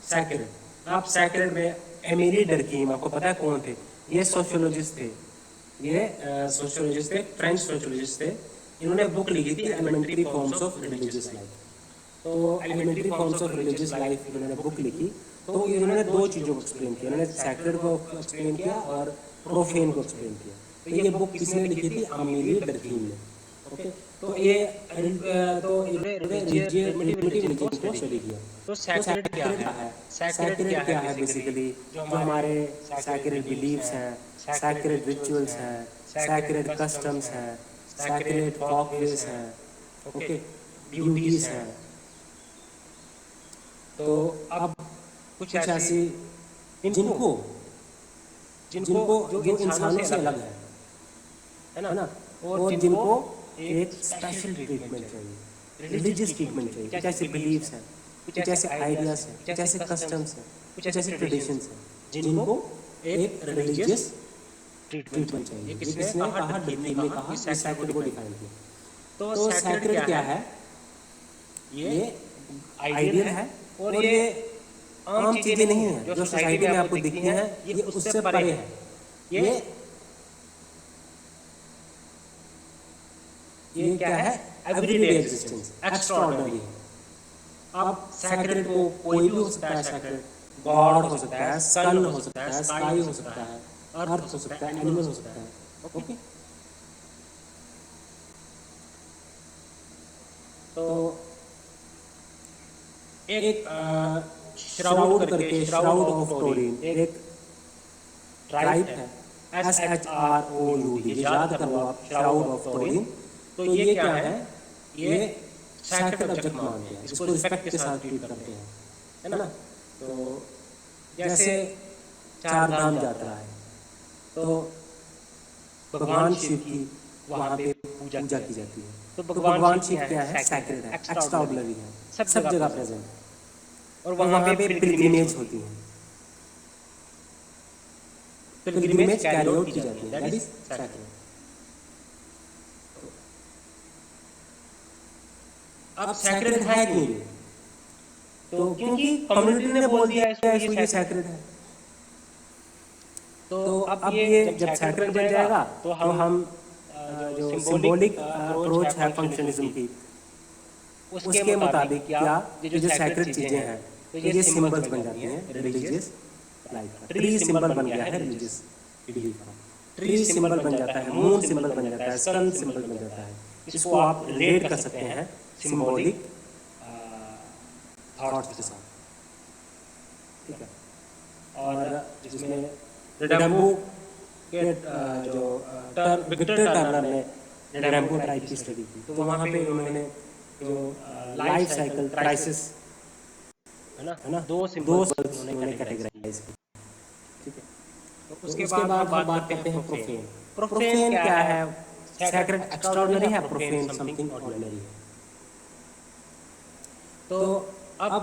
सैक्रेड। आप सैक्रेड में एमिली डर्कीम, आपको पता है कौन थे? ये सोशियोलॉजिस्ट थे, ये सोशियोलॉजिस्ट थे, फ्रेंच सोशियोलॉजिस्ट थे। इन्होंने बुक लिखी थी elementary forms of religious life. तो elementary forms of religious life इन्होंने बुक लिखी, तो इन्होंने दो चीज़ों को एक्सप्लेन किया, इन्होंने सैक्रेड को एक्सप्लेन किया और प्रोफेन को एक्सप्लेन किया। तो ये बुक किसने लिखी थी? एमिली डर्कीम ने। ओके। तो ये रिलीजियस को स्टडी किया। तो सैक्रेड क्या है? सैक्रेड क्या है बेसिकली? जो हमारे सैक्रेड बिलीव्स हैं, सैक्रेड रिचुअल्स हैं, सैक्रेड कस्टम्स हैं, सैक्रेड फॉकवेज हैं, ओके, ड्यूटीज हैं। तो अब कुछ ऐसी जिनको जो इंसानों से अलग है ना, और जिनको एक स्पेशल ट्रीटमेंट चाहिए, रिलीजियस ट्रीटमेंट चाहिए। कुछ ऐसे बिलीव्स हैं, कुछ ऐसे आइडियाज हैं, कुछ ऐसे कस्टम्स हैं, कुछ ऐसे ट्रेडिशंस हैं, जिनको एक रिलीजियस ट्रीटमेंट चाहिए। ये किसने कहा? डर्कीम ने कहा, इस सैक्रेड को डिफाइन किया। तो सैक्रेड क्या है? ये आइडियल है, और ये आम चीजें नहीं है जो सोसाइटी में आपको दिखती हैं, ये उससे परे है। ये क्या है? एवरीडे एग्जिस्टेंस, एक्स्ट्राऑर्डिनरी है। अब सैक्रेड को कोई भी हो सकता है, सैक्रेड गॉड हो सकता है, सन हो सकता है, स्काई हो सकता है, अर्थ हो सकता है, एनिमल हो सकता है। ओके। तो एक श्राउड करके, श्राउड ऑफ टोरिन, एक ट्राइब है, SHROUD, याद करो आप, श्राउड ऑफ टोरिन। तो ये क्या है? ये सैक्रेड ऑब्जेक्ट मानते हैं, इसको रिस्पेक्ट के साथ ट्रीट करते हैं, है ना। तो जैसे चार धाम यात्रा है, तो भगवान शिव की वहाँ पे पूजा की जाती है। तो भगवान शिव क्या है? सैक्रेड है, एक्स्ट्राऑर्डिनरी है, सब जगह प्रेजेंट है, और वहाँ पे पिलग्रिमेज होती है, पिलग्रिमेज कैरी आउट की जाती है, दैट इज सैक्रेड। अब सैक्रेड है क्यों ये? तो क्योंकि कम्युनिटी ने बोल दिया इसको ये सैक्रेड है। तो अब ये जब सैक्रेड बन जाएगा तो हम जो सिंबॉलिक अप्रोच है फंक्शनलिज्म की, उसके मुताबिक क्या ये जो सैक्रेड चीज़ें हैं तो ये सिंबल्स बन जाती हैं रिलीजियस लाइफ का। ट्री सिंबल बन गया है रिलीजियस बिलीफ का, ट्री सिंबल बन जाता है, मून सिंबल बन जाता है, सन सिंबल बन जाता है। इसको आप रिलेट कर सकते हैं सिंबॉलिक थॉट्स के साथ, ठीक है। और जिसमें रेडम्बो के जो विक्टर टर्नर ने रेडम्बो टाइप की स्टडी की, तो वहाँ पे उन्होंने जो लाइफ साइकिल क्राइसिस है ना, दो सिंबल्स उन्होंने कैटेगराइज की, ठीक है। तो उसके बाद हम बात करते हैं प्रोफेन। प्रोफेन क्या है? सैक्रेड एक्स्ट्राऑर्डिनरी है, प्रोफेन समथिंग ऑर्डिनरी है। तो अब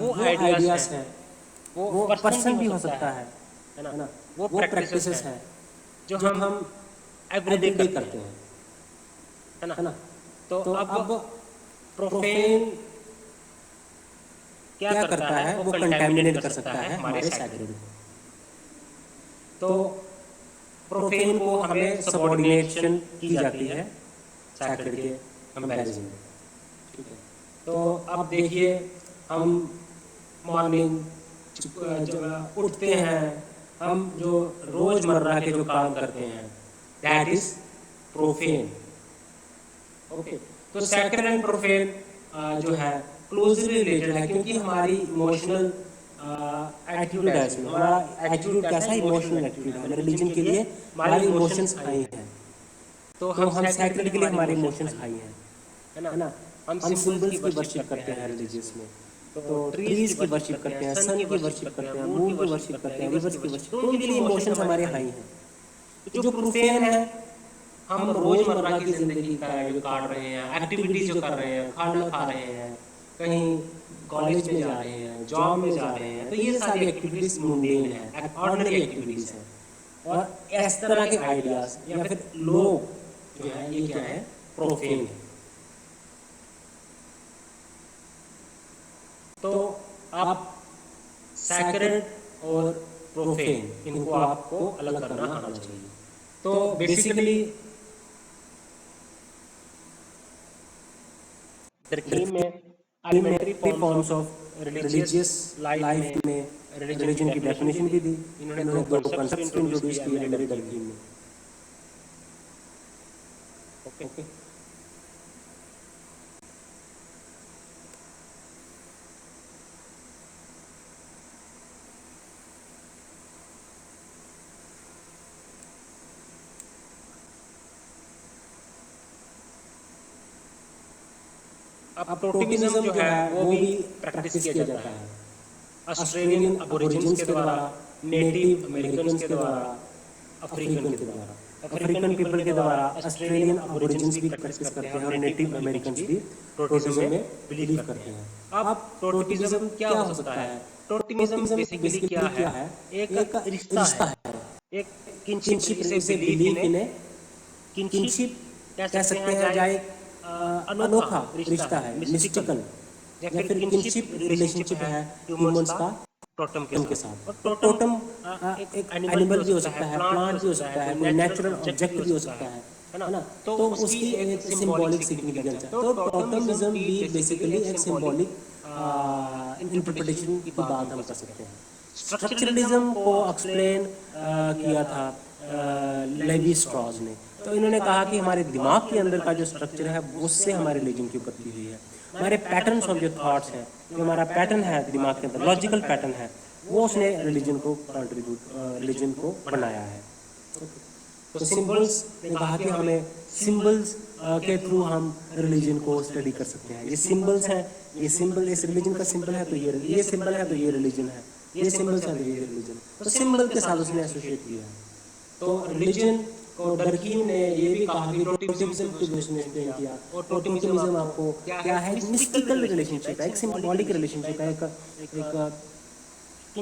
वो आइडियाज हैं, वो पर्सन भी हो सकता है ना, वो प्रैक्टिसेस हैं जो हम एवरीडे करते हैं, है ना। तो अब प्रोफेन क्या करता है? वो कंटैमिनेट कर सकता है हमारे सैक्रेड को। तो प्रोफेन को हमें सबऑर्डिनेशन की जाती है सैक्रेड के कंपैरिजन में, ठीक है। तो अब देखिए, हम मॉर्निंग उठते हैं, हम जो रोजमर्रा के जो काम करते हैं, दैट इज प्रोफेन, ओके। तो सैक्रेड एंड प्रोफेन जो है क्लोजली रिलेटेड है, क्योंकि हमारी इमोशनल एटीट्यूड है इसमें। हमारा एटीट्यूड कैसा है? इमोशनल एटीट्यूड है। हमारे रिलीजन के लिए हमारी इमोशंस हाई हैं, तो हम सैक्रेड के लिए हमारे इमोशंस हाई हैं, है ना। हम सिंबल्स की वर्शिप करते हैं रिलीजियस में, तो ट्रीज की वर्शिप करते हैं, सन की वर्शिप करते हैं, मून की वर्शिप करते हैं, रिवर्स की वर्शिप, तो उनके लिए इमोशंस हमारे हाई हैं। जो प्रोफेन है, हम रोजमर्रा की जिंदगी का जो काट रहे हैं, एक्टिविटीज जो कर रहे हैं, खाना खा रहे हैं, कहीं कॉलेज में जा रहे हैं, जॉब में जा रहे हैं, तो ये सारी एक्टिविटीज मुंडेन है, ऑर्डिनरी एक्टिविटीज हैं। और इस तरह के आइडियाज या फिर लोग जो है, ये क्या है? प्रोफेन है। तो आप सैक्रेड और प्रोफेन, इनको आपको अलग करना आना चाहिए। तो बेसिकली तरकीब में elementary forms of religious life में रिलीजन की डेफिनेशन भी दी। इन्होंने दो कॉन्सेप्ट्स इंट्रोड्यूस किए मेरी तरकीब में, ओके। अब टोटेमिज्म जो है वो भी प्रैक्टिस किया जाता है ऑस्ट्रेलियन अबोरिजिन्स के द्वारा, नेटिव अमेरिकन्स के द्वारा, अफ्रीकन के द्वारा। अफ्रीकन पीपल के द्वारा ऑस्ट्रेलियन अबोरिजिन्स भी प्रैक्टिस करते हैं और नेटिव अमेरिकन्स भी टोटेमिज्म में बिलीव करते हैं। अब टोटेमिज्म क्या हो सकता है? टोटेमिज्म बेसिकली क्या है? एक रिश्ता है, एक किनशिप से बिलीव इन ए किनशिप कह सकते हैं, या एक अनोखा रिश्ता है, मिस्टिकल, या फिर किनशिप रिलेशनशिप है ह्यूमंस का टोटम के साथ। और टोटम एक एनिमल भी हो सकता है, प्लांट भी हो सकता है, कोई नेचुरल ऑब्जेक्ट भी हो सकता है ना। तो उसकी एक सिंबॉलिक सिग्निफिकेंस है। तो टोटमिज्म भी बेसिकली एक सिंबॉलिक इंटरप्रिटेशन की बात हम कर सकते हैं। स्ट्रक्चरलिज्म को एक्सप्लेन किया था लेवी स्ट्रॉस ने। तो इन्होंने कहा कि हमारे दिमाग के अंदर का जो स्ट्रक्चर है, उससे हमारे रिलीजन की उत्पत्ति हुई है। हमारे पैटर्न्स ऑफ जो थॉट्स हैं, जो हमारा पैटर्न है दिमाग के अंदर, लॉजिकल पैटर्न है, वो उसने रिलीजन को रिलीजन को बनाया है। तो सिंबल्स ने कहा कि हमें सिंबल्स के थ्रू हम रिलीजन को स्टडी कर सकते हैं। ये सिंबल्स हैं, ये सिंबल इस रिलीजन का सिंबल है, तो ये सिंबल है, तो ये रिलीजन है, ये सिंबल्स है, तो ये रिलीजन। तो सिंबल के साथ उसने एसोसिएट किया है। तो रिलीजन को डरकीम ने ये भी कहा कि टोटेमिज्म को उसने एक्सप्लेन किया। और टोटेमिज्म आपको क्या है? मिस्टिकल रिलेशनशिप है, एक सिंबॉलिक रिलेशनशिप है, एक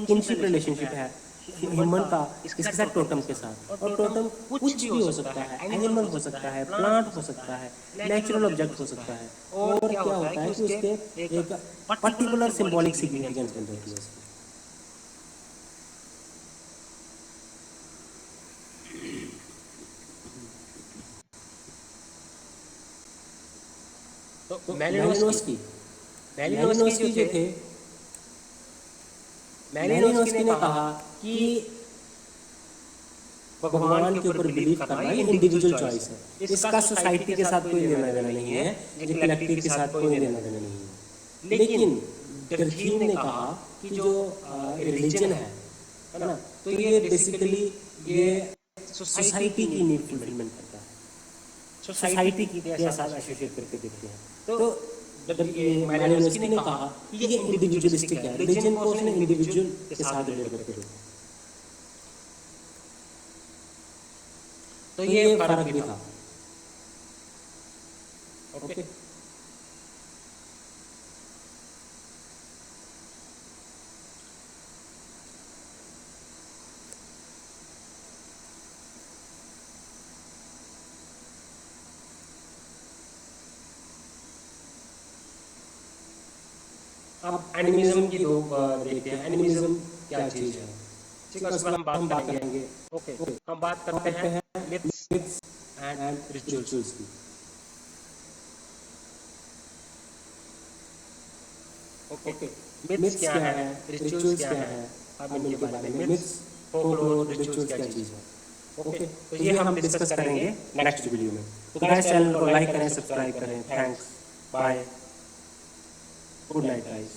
किनशिप रिलेशनशिप है ह्यूमन का इसके साथ टोटम के साथ। और टोटम कुछ भी हो सकता है, एनिमल हो सकता है, प्लांट हो सकता है, नेचुरल ऑब्जेक्ट हो सकता है। और क्या होता है कि उसके एक पर्टिकुलर सिंबॉलिक सिग्निफिकेंस बन जाती है उसकी। तो मैलिनोस्की मैलिनोस्की जो थे, मैलिनोस्की ने कहा कि भगवान के ऊपर बिलीव करना ये इंडिविजुअल चॉइस है, इसका सोसाइटी के साथ कोई लेना देना नहीं है, ये कलेक्टिव के साथ कोई लेना देना नहीं है। लेकिन डर्थीम ने कहा कि जो रिलीजन है ना, तो ये बेसिकली ये सोसाइटी की नीड फुलफिलमेंट करता है, सोसाइटी के साथ एसोसिएट करके देखते हैं। तो जब ये मैलिनोस्की ने कहा कि ये इंडिविजुअलिस्टिक है, रिलीजन को उसने इंडिविजुअल के साथ रिलेट करके देखा, तो ये फर्क भी था। ओके, अब एनिमिज्म की दो देखते हैं, एनिमिज्म क्या चीज है, ठीक है, उस पर हम बात करेंगे। ओके, हम बात करते हैं मिथ्स एंड रिचुअल्स की। ओके, मिथ्स क्या है, रिचुअल्स क्या है, अब इनके बारे में, मिथ्स, फोकलोर, रिचुअल्स क्या चीज है। ओके, तो ये हम डिस्कस करेंगे नेक्स्ट वीडियो में। तो गाइस चैनल को लाइक करें, सब्सक्राइब करें। Thanks, bye, good night guys.